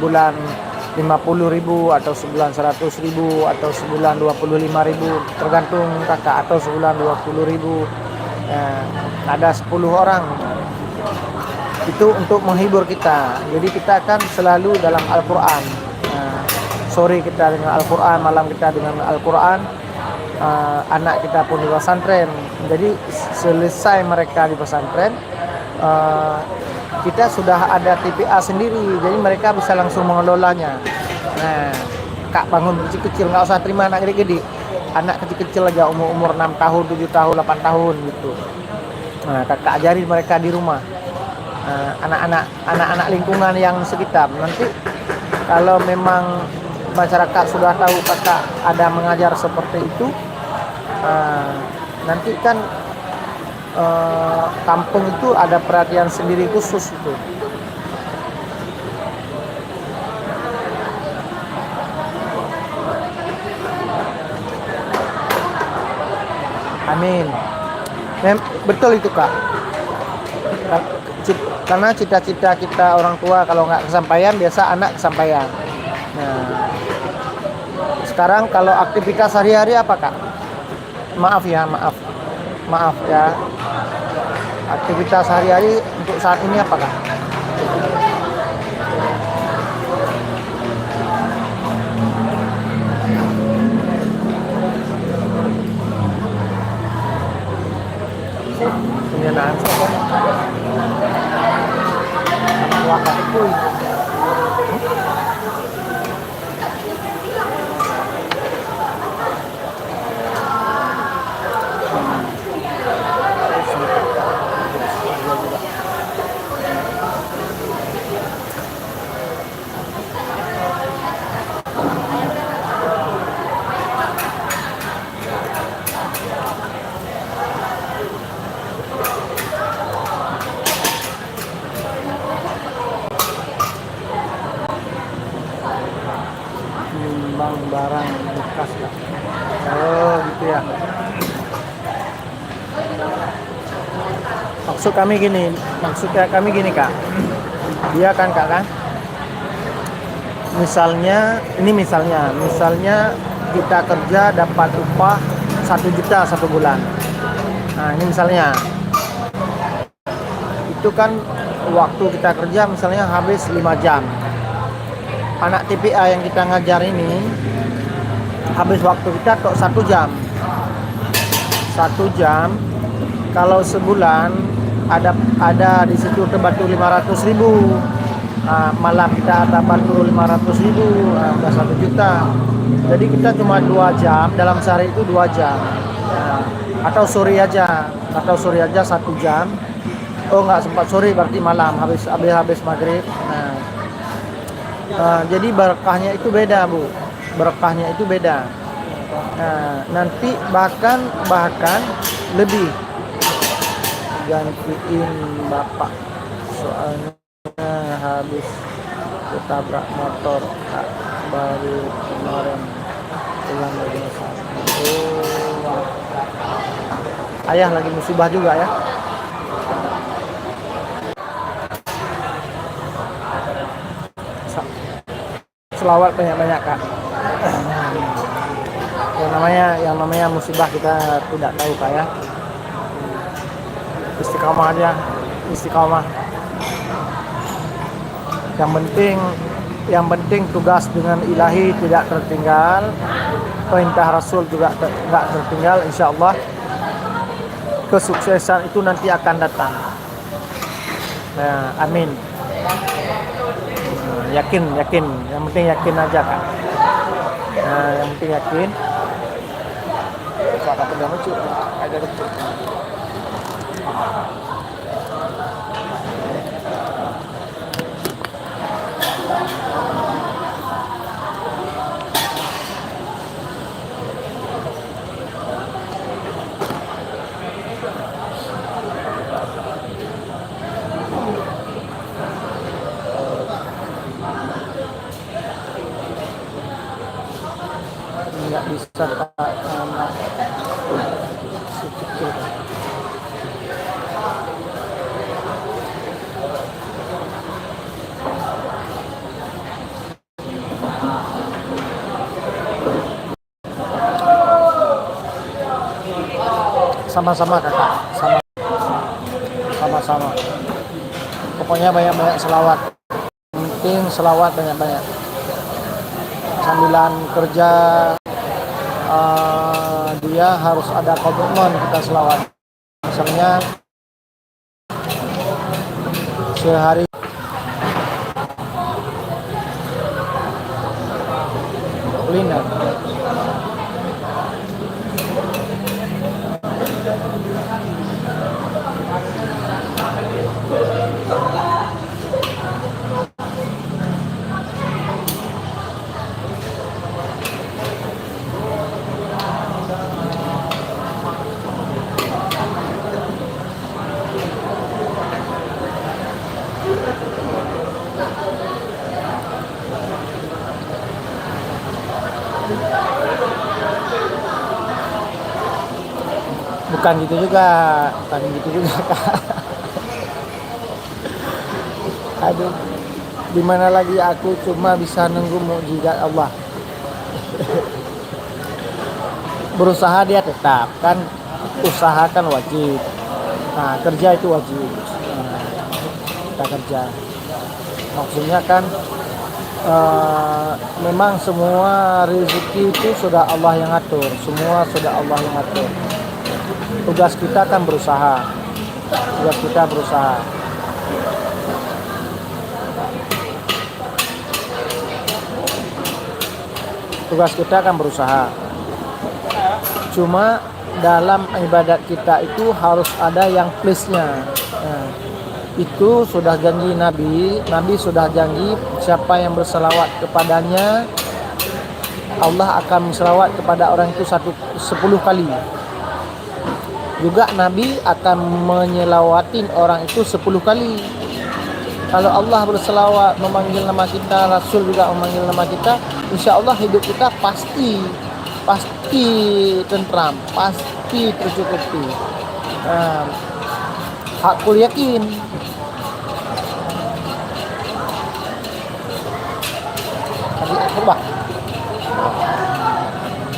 Speaker 1: bulan 50.000 atau sebulan 100.000 atau sebulan 25.000, tergantung kakak, atau sebulan 20.000. Ada 10 orang. Itu untuk menghibur kita. Jadi kita kan selalu dalam Al-Quran. Sore kita dengan Al-Quran, malam kita dengan Al-Quran. Anak kita pun di pesantren. Jadi selesai mereka di pesantren, kita sudah ada TPA sendiri. Jadi mereka bisa langsung mengelolanya. Nah, kak bangun kecil-kecil, nggak usah terima anak gede-gede. Anak kecil-kecil aja, umur 6 tahun, 7 tahun, 8 tahun gitu. Nah, kakak ajari mereka di rumah. Anak-anak lingkungan yang sekitar. Nanti kalau memang masyarakat sudah tahu kakak ada mengajar seperti itu, nanti kan kampung itu ada perhatian sendiri khusus itu. Amin. Betul itu kak. Karena cita-cita kita orang tua kalau nggak kesampaian, biasa anak kesampaian. Nah, sekarang kalau aktivitas sehari-hari apa kak? Maaf ya. Aktivitas sehari-hari untuk saat ini apa kak? Penyanaan waktu itu. Barang bekas kak. Oh gitu ya. Maksudnya kami gini kak. Dia kan kak kan. Misalnya kita kerja dapat upah 1 juta 1 bulan. Nah ini misalnya, itu kan waktu kita kerja misalnya habis 5 jam. Anak TPA yang kita ngajar ini habis waktu kita kok 1 jam. 1 jam kalau sebulan ada di situ terbantu 500.000. Malam kita ada bantu 500.000, udah 1 juta. Jadi kita cuma 2 jam dalam sehari itu 2 jam. Atau sore aja 1 jam. Oh nggak sempat sore, berarti malam habis maghrib. Jadi berkahnya itu beda bu, nanti bahkan lebih gantiin bapak, soalnya habis ketabrak motor kak, baru kemarin pulang dari Masjid. Ayah lagi musibah juga ya. Selawat banyak-banyak kak. Yang namanya musibah kita tidak tahu kak ya. Istiqamah aja, istiqamah. Yang penting tugas dengan ilahi tidak tertinggal, perintah Rasul juga tidak tertinggal. Insya Allah kesuksesan itu nanti akan datang. Nah, amin. Yakin, yakin. Yang penting yakin aja kan. Nah, yang penting yakin. Kakak pedang lucu, ada lucu. Nggak bisa Pak, si kecil. Sama-sama kakak, sama-sama. Pokoknya banyak-banyak selawat. Yang penting selawat banyak-banyak. Sambilan kerja dia harus ada komitmen kita selawat. Misalnya sehari kuliner. Bukan gitu juga, Kak. Aduh, dimana lagi aku cuma bisa nunggu mukjizat Allah. Berusaha dia tetap kan, usaha kan wajib. Nah, kerja itu wajib. Nah, kita kerja. Maksudnya kan memang semua rezeki itu sudah Allah yang atur, semua sudah Allah yang atur. Tugas kita kan berusaha. Tugas kita berusaha. Tugas kita kan berusaha. Cuma dalam ibadat kita itu harus ada yang plus-nya. Nah, itu sudah janji Nabi sudah janji siapa yang berselawat kepadanya, Allah akan berselawat kepada orang itu 10 kali. Juga Nabi akan menyelawatin orang itu 10 kali. Kalau Allah berselawat memanggil nama kita, Rasul juga memanggil nama kita, insya Allah hidup kita pasti tentram, pasti tercukupi. Hakul yakin. Coba,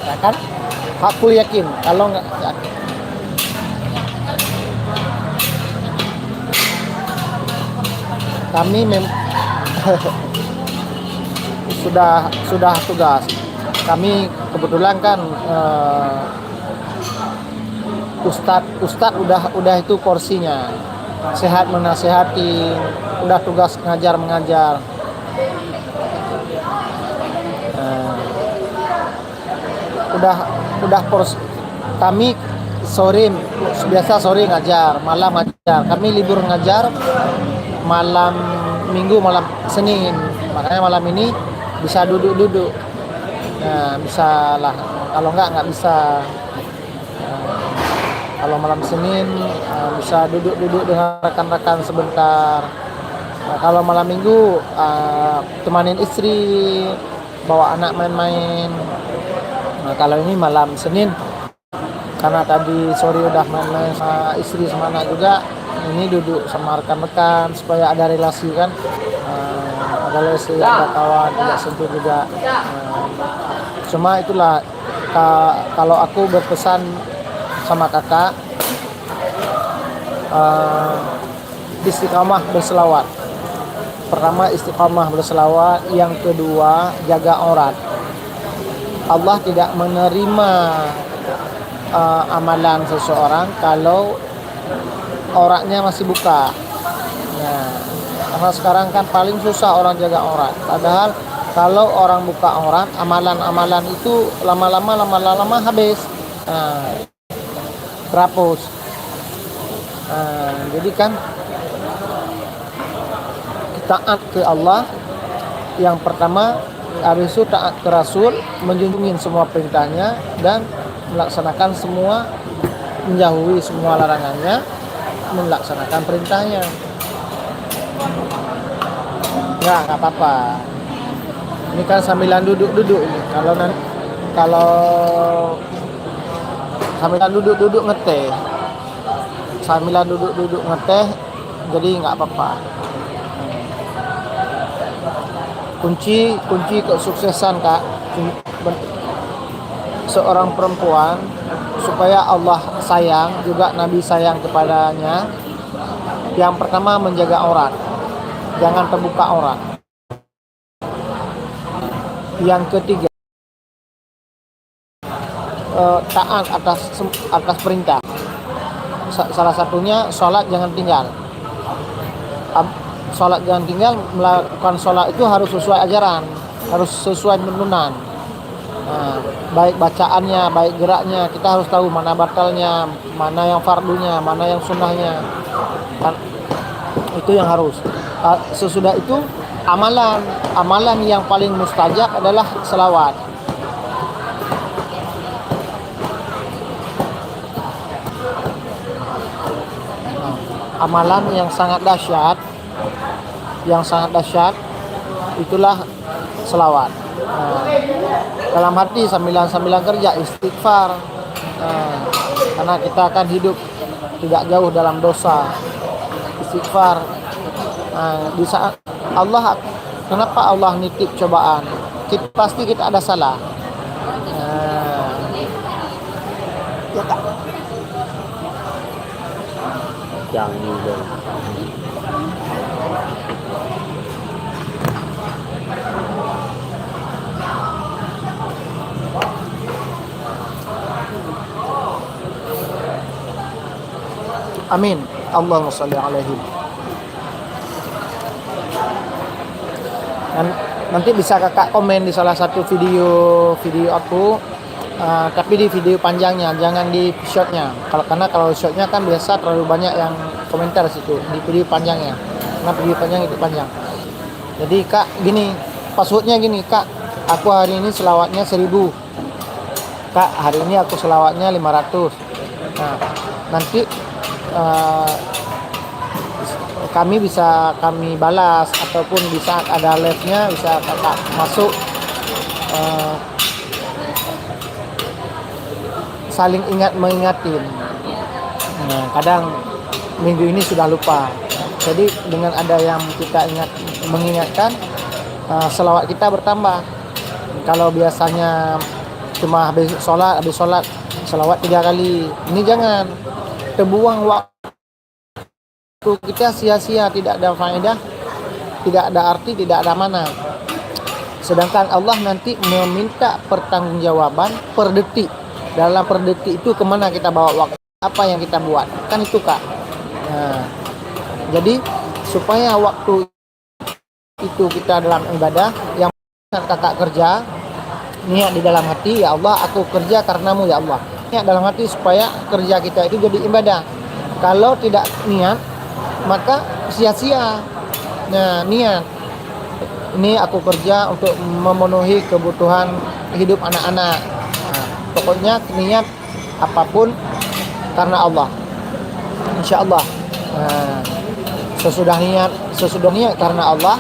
Speaker 1: ya kan? Hakul yakin. Kalau nggak kami sudah tugas. Kami kebetulan kan Ustadz udah itu porsinya, sehat menasehati, udah tugas ngajar mengajar. Udah porsi. Kami biasa sore ngajar, malam ngajar. Kami libur ngajar malam Minggu, malam Senin. Makanya malam ini bisa duduk. Nah, bisa lah. Kalau nggak bisa. Kalau malam Senin bisa duduk dengan rekan-rekan sebentar. Nah, kalau malam Minggu temanin istri, bawa anak main-main. Nah, kalau ini malam Senin, karena tadi sore udah main-main sama istri sama anak juga, ini duduk sama rekan-rekan supaya ada relasi kan. Ada relasi, ada kawan, tidak sentuh juga. Cuma itulah kalau aku berpesan sama kakak, istiqamah berselawat. Pertama istiqamah berselawat, yang kedua jaga aurat. Allah tidak menerima amalan seseorang kalau auratnya masih buka. Nah, karena sekarang kan paling susah orang jaga aurat. Padahal kalau orang buka aurat, amalan-amalan itu lama-lama habis. Nah, terhapus. Nah, jadi kan taat ke Allah yang pertama, habis itu taat ke Rasul, menjunjungin semua perintahnya dan melaksanakan semua, menjauhi semua larangannya, melaksanakan perintahnya. Nggak apa-apa. Ini kan sambilan duduk-duduk ini. Kalau sambilan duduk-duduk ngeteh, jadi nggak apa-apa. Kunci kesuksesan Kak, seorang perempuan supaya Allah sayang, juga Nabi sayang kepadanya. Yang pertama menjaga aurat, jangan terbuka aurat. Yang ketiga taat atas perintah. Salah satunya sholat jangan tinggal. Melakukan sholat itu harus sesuai ajaran, harus sesuai tuntunan. Nah, baik bacaannya, baik geraknya, kita harus tahu mana batalnya, mana yang fardunya, mana yang sunnahnya. Kan, itu yang harus. Sesudah itu amalan yang paling mustajab adalah selawat. Amalan yang sangat dahsyat itulah selawat. Nah, dalam hati sambilan kerja istighfar. Nah, karena kita akan hidup tidak jauh dalam dosa. Istighfar. Nah, di saat kenapa Allah nitip cobaan? Pasti kita ada salah. Nah, ya tak.
Speaker 2: Jangan juga.
Speaker 1: Amin. Allahumma sholli alaihi. Dan nanti bisa kakak komen di salah satu video aku, tapi di video panjangnya, jangan di shortnya. Karena kalau shortnya kan biasa terlalu banyak yang komentar situ. Di video panjangnya, karena video panjang itu panjang. Jadi Kak gini, passwordnya gini Kak, aku hari ini selawatnya 1000. Kak hari ini aku selawatnya 500. Nah nanti kami balas, ataupun bisa ada live-nya, bisa kakak masuk, saling mengingatin. Nah, kadang minggu ini sudah lupa, jadi dengan ada yang kita mengingatkan, selawat kita bertambah. Kalau biasanya cuma habis sholat selawat 3 kali, ini jangan terbuang waktu kita sia-sia, tidak ada faedah, tidak ada arti, tidak ada mana. Sedangkan Allah nanti meminta pertanggungjawaban per detik. Dalam per detik itu kemana kita bawa waktu, apa yang kita buat, kan itu Kak. Nah, jadi supaya waktu itu kita dalam ibadah, yang kakak kerja, niat di dalam hati, ya Allah aku kerja karenamu ya Allah. Niat dalam hati supaya kerja kita itu jadi ibadah. Kalau tidak niat, maka sia-sia. Nah, niat ini aku kerja untuk memenuhi kebutuhan hidup anak-anak. Nah, pokoknya niat apapun karena Allah, insya Allah. Nah, sesudah niat karena Allah,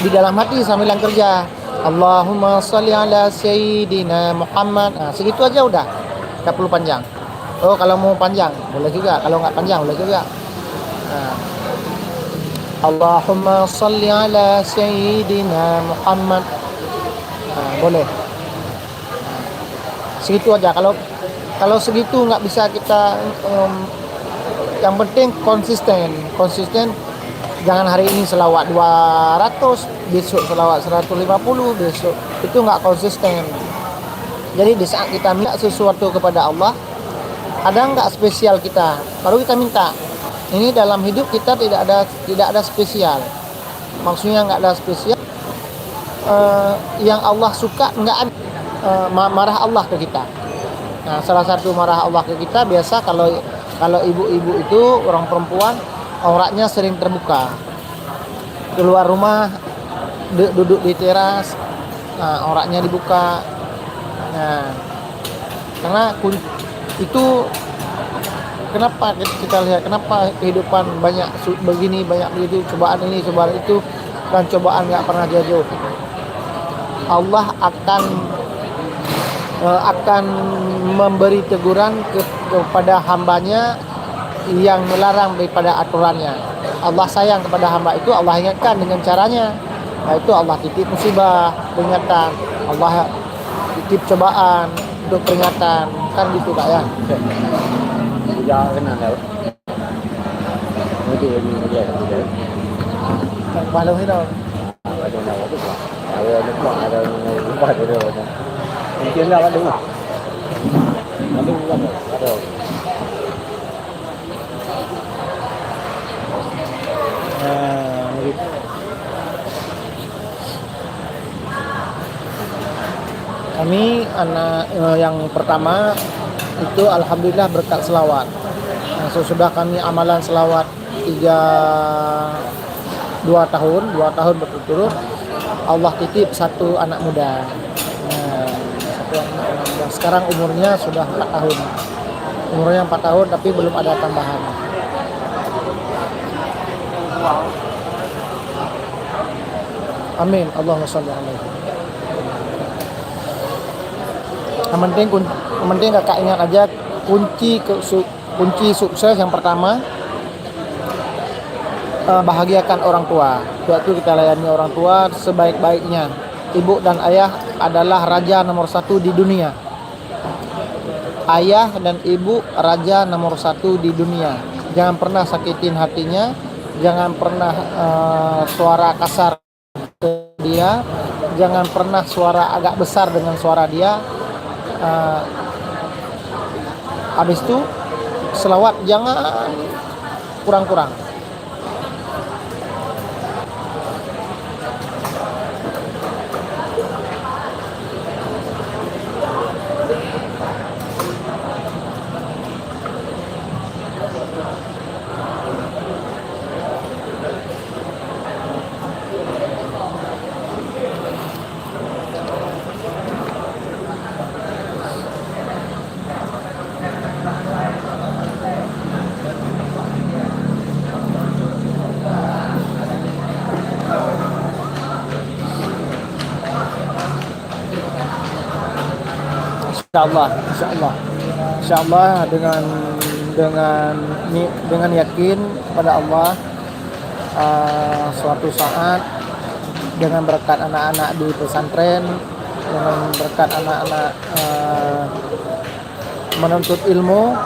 Speaker 1: di dalam hati sambilan kerja, Allahumma sholli ala sayyidina Muhammad. Nah, segitu aja udah, gak perlu panjang. Oh, kalau mau panjang boleh juga, kalau nggak panjang boleh juga. Nah, Allahumma sholli ala sayyidina Muhammad. Nah, boleh. Nah, segitu aja. Kalau segitu nggak bisa kita, yang penting konsisten. Jangan hari ini selawat 200, besok selawat 150, besok. Itu nggak konsisten. Jadi di saat kita minta sesuatu kepada Allah, ada nggak spesial kita, baru kita minta. Ini dalam hidup kita tidak ada spesial. Maksudnya nggak ada spesial. Yang Allah suka nggak ada. Marah Allah ke kita. Nah, salah satu marah Allah ke kita biasa kalau ibu-ibu itu orang perempuan auratnya sering terbuka. Keluar rumah duduk di teras, nah, auratnya dibuka. Nah, karena itu kenapa kita lihat kenapa kehidupan banyak begini, banyak begitu, cobaan ini, cobaan itu, dan cobaan nggak pernah jauh. Allah akan memberi teguran kepada hambanya yang melarang daripada aturannya. Allah sayang kepada hamba itu, Allah ingatkan dengan caranya, yaitu Allah titip musibah, peringatan, Allah titip cobaan untuk peringatan, kan gitu Kak ya.
Speaker 2: Jangan kena đâu. Nói chuyện gì bây giờ?
Speaker 1: Qua lâu hết rồi.
Speaker 2: Ở chỗ nào có đúng không? Ở nước ngoài rồi, cũng qua rồi rồi. Chuyến ra đúng không? Nó đúng rồi, bắt đầu. Kami anak yang pertama itu alhamdulillah berkat selawat. Nah, sesudah kami amalan selawat 2 tahun berturut-turut, Allah titip satu anak muda. Nah, satu anak muda. Sekarang umurnya sudah 4 tahun. Umurnya 4 tahun tapi belum ada tambahan. Amin. Allahumma shalli alaihi. Yang penting kakak ingat aja kunci sukses yang pertama, bahagiakan orang tua. Yaitu kita layani orang tua sebaik-baiknya. Ibu dan ayah adalah raja nomor 1 di dunia. Ayah dan ibu raja nomor 1 di dunia. Jangan pernah sakitin hatinya, jangan pernah suara kasar ke dia, jangan pernah suara agak besar dengan suara dia. Habis itu selawat jangan kurang-kurang. Insyaallah dengan yakin kepada Allah, suatu saat dengan berkat anak-anak di pesantren, dengan berkat anak-anak menuntut ilmu,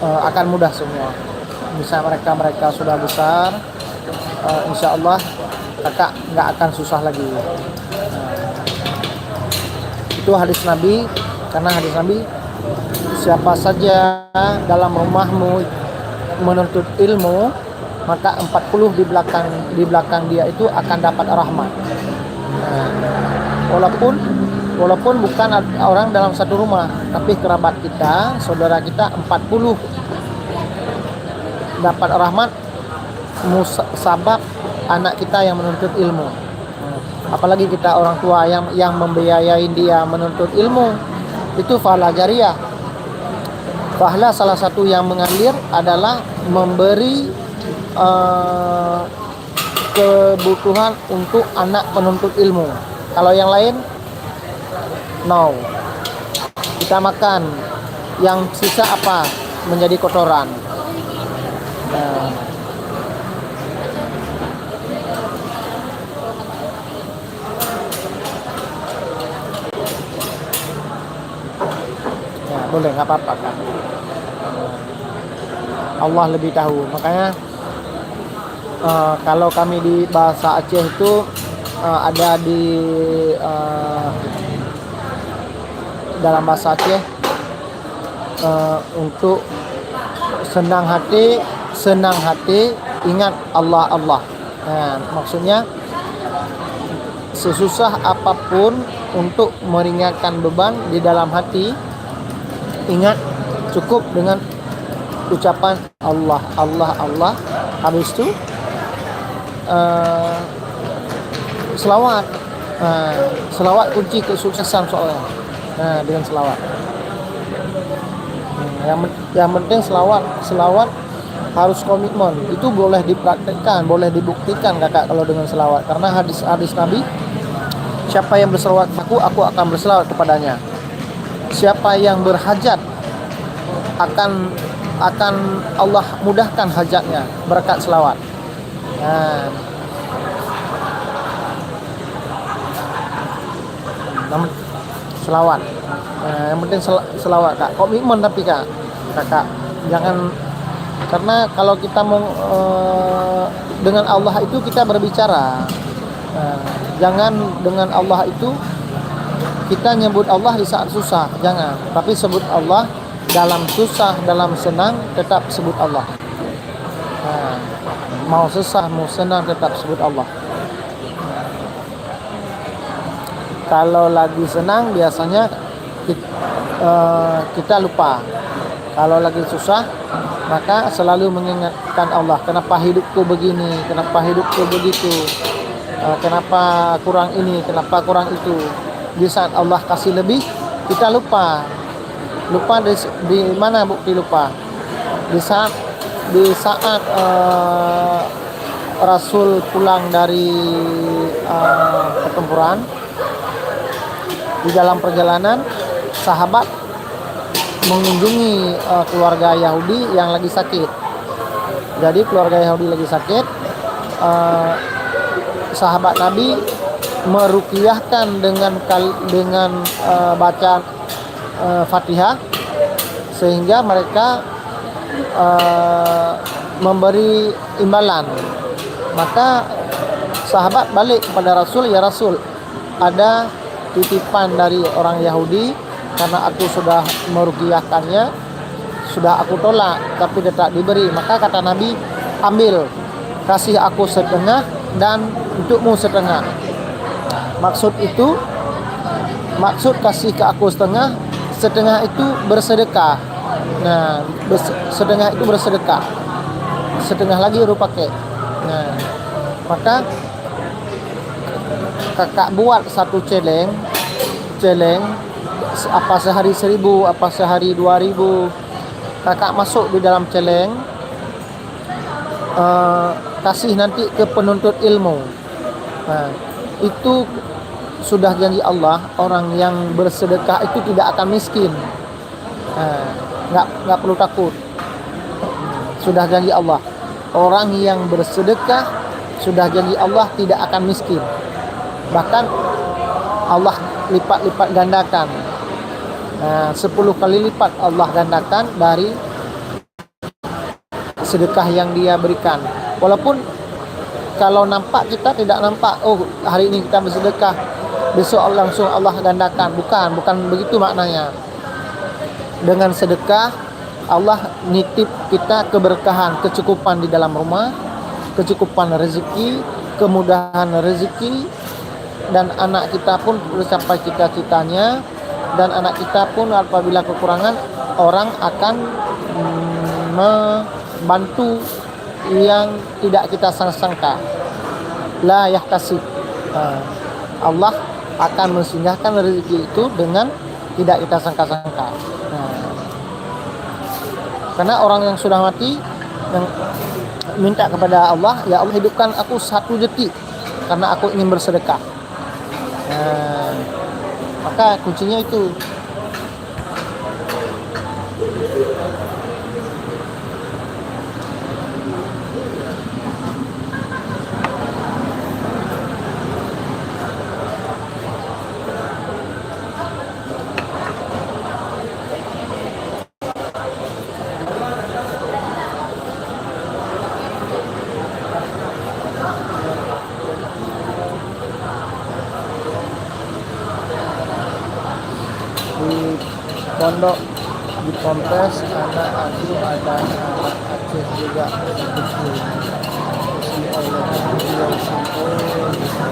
Speaker 2: akan mudah semua. Bisa mereka sudah besar, insyaallah kakak nggak akan susah lagi. Itu hadis Nabi, karena hadis Nabi, siapa saja dalam rumahmu menuntut ilmu, maka 40 di belakang dia itu akan dapat rahmat. Nah, walaupun bukan orang dalam satu rumah, tapi kerabat kita, saudara kita 40 dapat rahmat musabab anak kita yang menuntut ilmu. Apalagi kita orang tua yang membiayai dia menuntut ilmu, itu pahala jariyah. Pahala salah satu yang mengalir adalah memberi kebutuhan untuk anak penuntut ilmu. Kalau yang lain, no. Kita makan, yang sisa apa? Menjadi kotoran. Nah, boleh, nggak apa-apa kan. Allah lebih tahu. Makanya kalau kami di bahasa Aceh itu ada di dalam bahasa Aceh untuk senang hati ingat Allah Allah. Nah, maksudnya sesusah apapun untuk meringankan beban di dalam hati, ingat cukup dengan ucapan Allah Allah Allah. Habis itu selawat. Selawat kunci kesuksesan soalnya. Dengan selawat. Yang penting selawat harus komitmen. Itu boleh dipraktekkan, boleh dibuktikan kakak kalau dengan selawat. Karena hadis Nabi, siapa yang berselawat aku akan berselawat kepadanya. Siapa yang berhajat akan Allah mudahkan hajatnya berkat selawat. Selawat. Yang penting selawat kak. Komitmen tapi kakak jangan, karena kalau kita mau dengan Allah itu kita berbicara. Jangan dengan Allah itu kita nyebut Allah di saat susah, jangan. Tapi sebut Allah dalam susah, dalam senang tetap sebut Allah. Mau susah, mau senang tetap sebut Allah. Kalau lagi senang biasanya kita lupa. Kalau lagi susah maka selalu mengingatkan Allah. Kenapa hidupku begini? Kenapa hidupku begitu? Kenapa kurang ini? Kenapa kurang itu? Di saat Allah kasih lebih kita lupa. Lupa di mana bukti lupa? Di saat Rasul pulang dari pertempuran. Di dalam perjalanan sahabat mengunjungi keluarga Yahudi yang lagi sakit. Jadi keluarga Yahudi lagi sakit, sahabat Nabi meruqyahkan dengan bacaan Fatihah, sehingga mereka memberi imbalan. Maka sahabat balik kepada Rasul, ya Rasul, ada titipan dari orang Yahudi karena aku sudah meruqyahkannya, sudah aku tolak tapi tetap diberi. Maka kata Nabi, ambil, kasih aku setengah dan untukmu setengah. Maksud kasih ke aku setengah itu bersedekah. Nah, setengah itu bersedekah, setengah lagi baru pakai. Nah, maka kakak buat satu celeng, apa sehari 1.000, apa sehari 2.000, kakak masuk di dalam celeng, kasih nanti ke penuntut ilmu. Nah, itu sudah janji Allah, orang yang bersedekah itu tidak akan miskin. Nggak perlu takut. Sudah janji Allah, orang yang bersedekah sudah janji Allah tidak akan miskin. Bahkan Allah lipat-lipat gandakan, 10 kali lipat Allah gandakan dari sedekah yang dia berikan. Walaupun kalau nampak kita tidak nampak, oh hari ini kita bersedekah, besok langsung Allah gandakan. Bukan begitu maknanya. Dengan sedekah Allah nitip kita keberkahan, kecukupan di dalam rumah, kecukupan rezeki, kemudahan rezeki, dan anak kita pun sampai cita-citanya, dan anak kita pun apabila kekurangan, orang akan membantu yang tidak kita sangka. La yahtasib. Allah akan mensinggahkan rezeki itu dengan tidak kita sangka-sangka. Karena orang yang sudah mati yang minta kepada Allah, ya Allah hidupkan aku 1 detik karena aku ingin bersedekah. Maka kuncinya itu. Di pondok di Kompes anak aku ada anak Aceh juga kecil. Si Allah yang sempurna.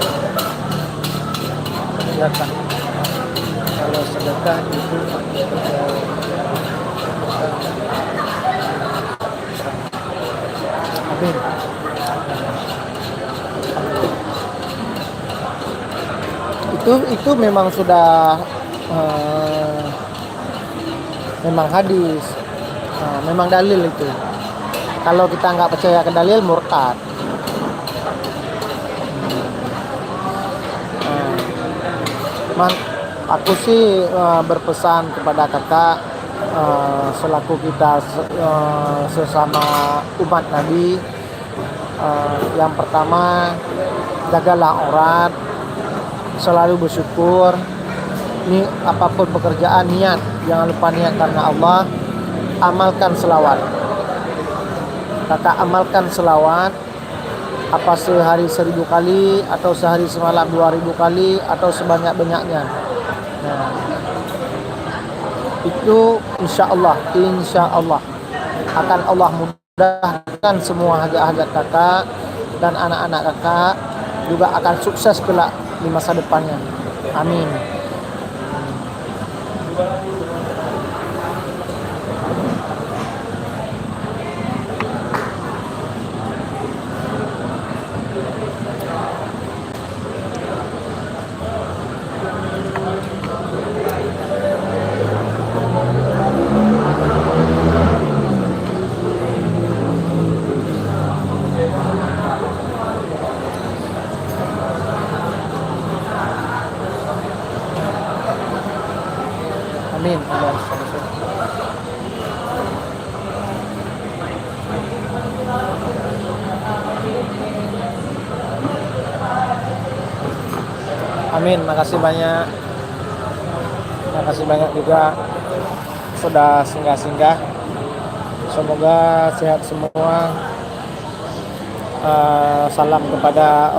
Speaker 2: Sedekah. Kalau sedekah itu amin. Itu memang sudah memang hadis, memang dalil itu. Kalau kita nggak percaya ke dalil, murtad. Aku sih berpesan kepada kakak selaku kita sesama umat Nabi, yang pertama jagalah aurat, selalu bersyukur. Ini apapun pekerjaan, niat, jangan lupa niat karena Allah. Amalkan selawat. Kakak amalkan selawat, apa sehari 1000 kali atau sehari semalam 2000 kali atau sebanyak-banyaknya. Nah, itu insya Allah akan Allah mudahkan semua hajat-hajat kakak, dan anak-anak kakak juga akan sukses kelak di masa depannya. Amin. Amin. Amin. Makasih banyak. Makasih banyak juga sudah singgah-singgah. Semoga sehat semua. Salam kepada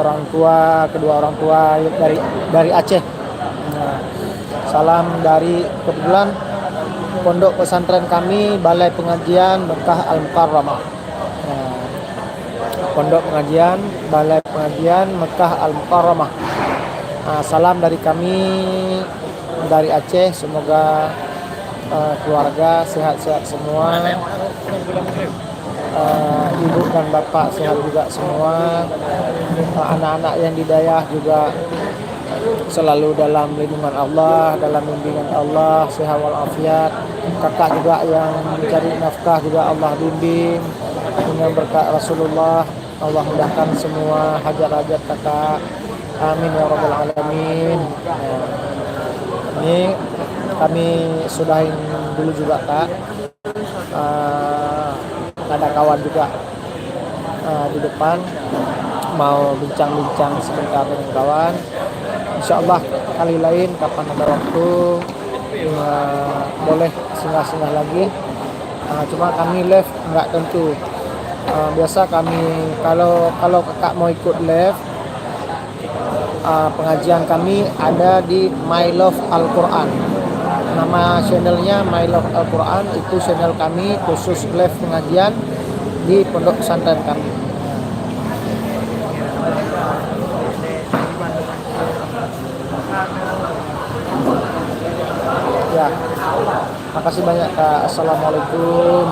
Speaker 2: kedua orang tua dari Aceh. Salam dari kebetulan pondok pesantren kami, Balai Pengajian Mekah Al-Mukarramah. Pondok pengajian, Balai Pengajian Mekah Al-Mukarramah. Salam dari kami dari Aceh. Semoga keluarga sehat-sehat semua. Ibu dan bapak sehat juga semua. Anak-anak yang di daerah juga selalu dalam lindungan Allah, dalam bimbingan Allah, sehat walafiat. Kakak juga yang mencari nafkah juga Allah bimbing dengan berkat Rasulullah. Allah mudahkan semua hajat-hajat kakak. Amin ya rabbal alamin. Ini kami sudahin dulu juga kak. Ada kawan juga di depan mau bincang-bincang sebentar dengan kawan. Insyaallah kali lain kapan ada waktu boleh singgah-singgah lagi. Cuma kami live nggak tentu. Biasa kami kalau kakak mau ikut live pengajian kami ada di My Love Al-Quran. Nama channelnya My Love Al-Quran, itu channel kami khusus live pengajian di pondok pesantren kami. Ya, makasih banyak Kak. Assalamualaikum.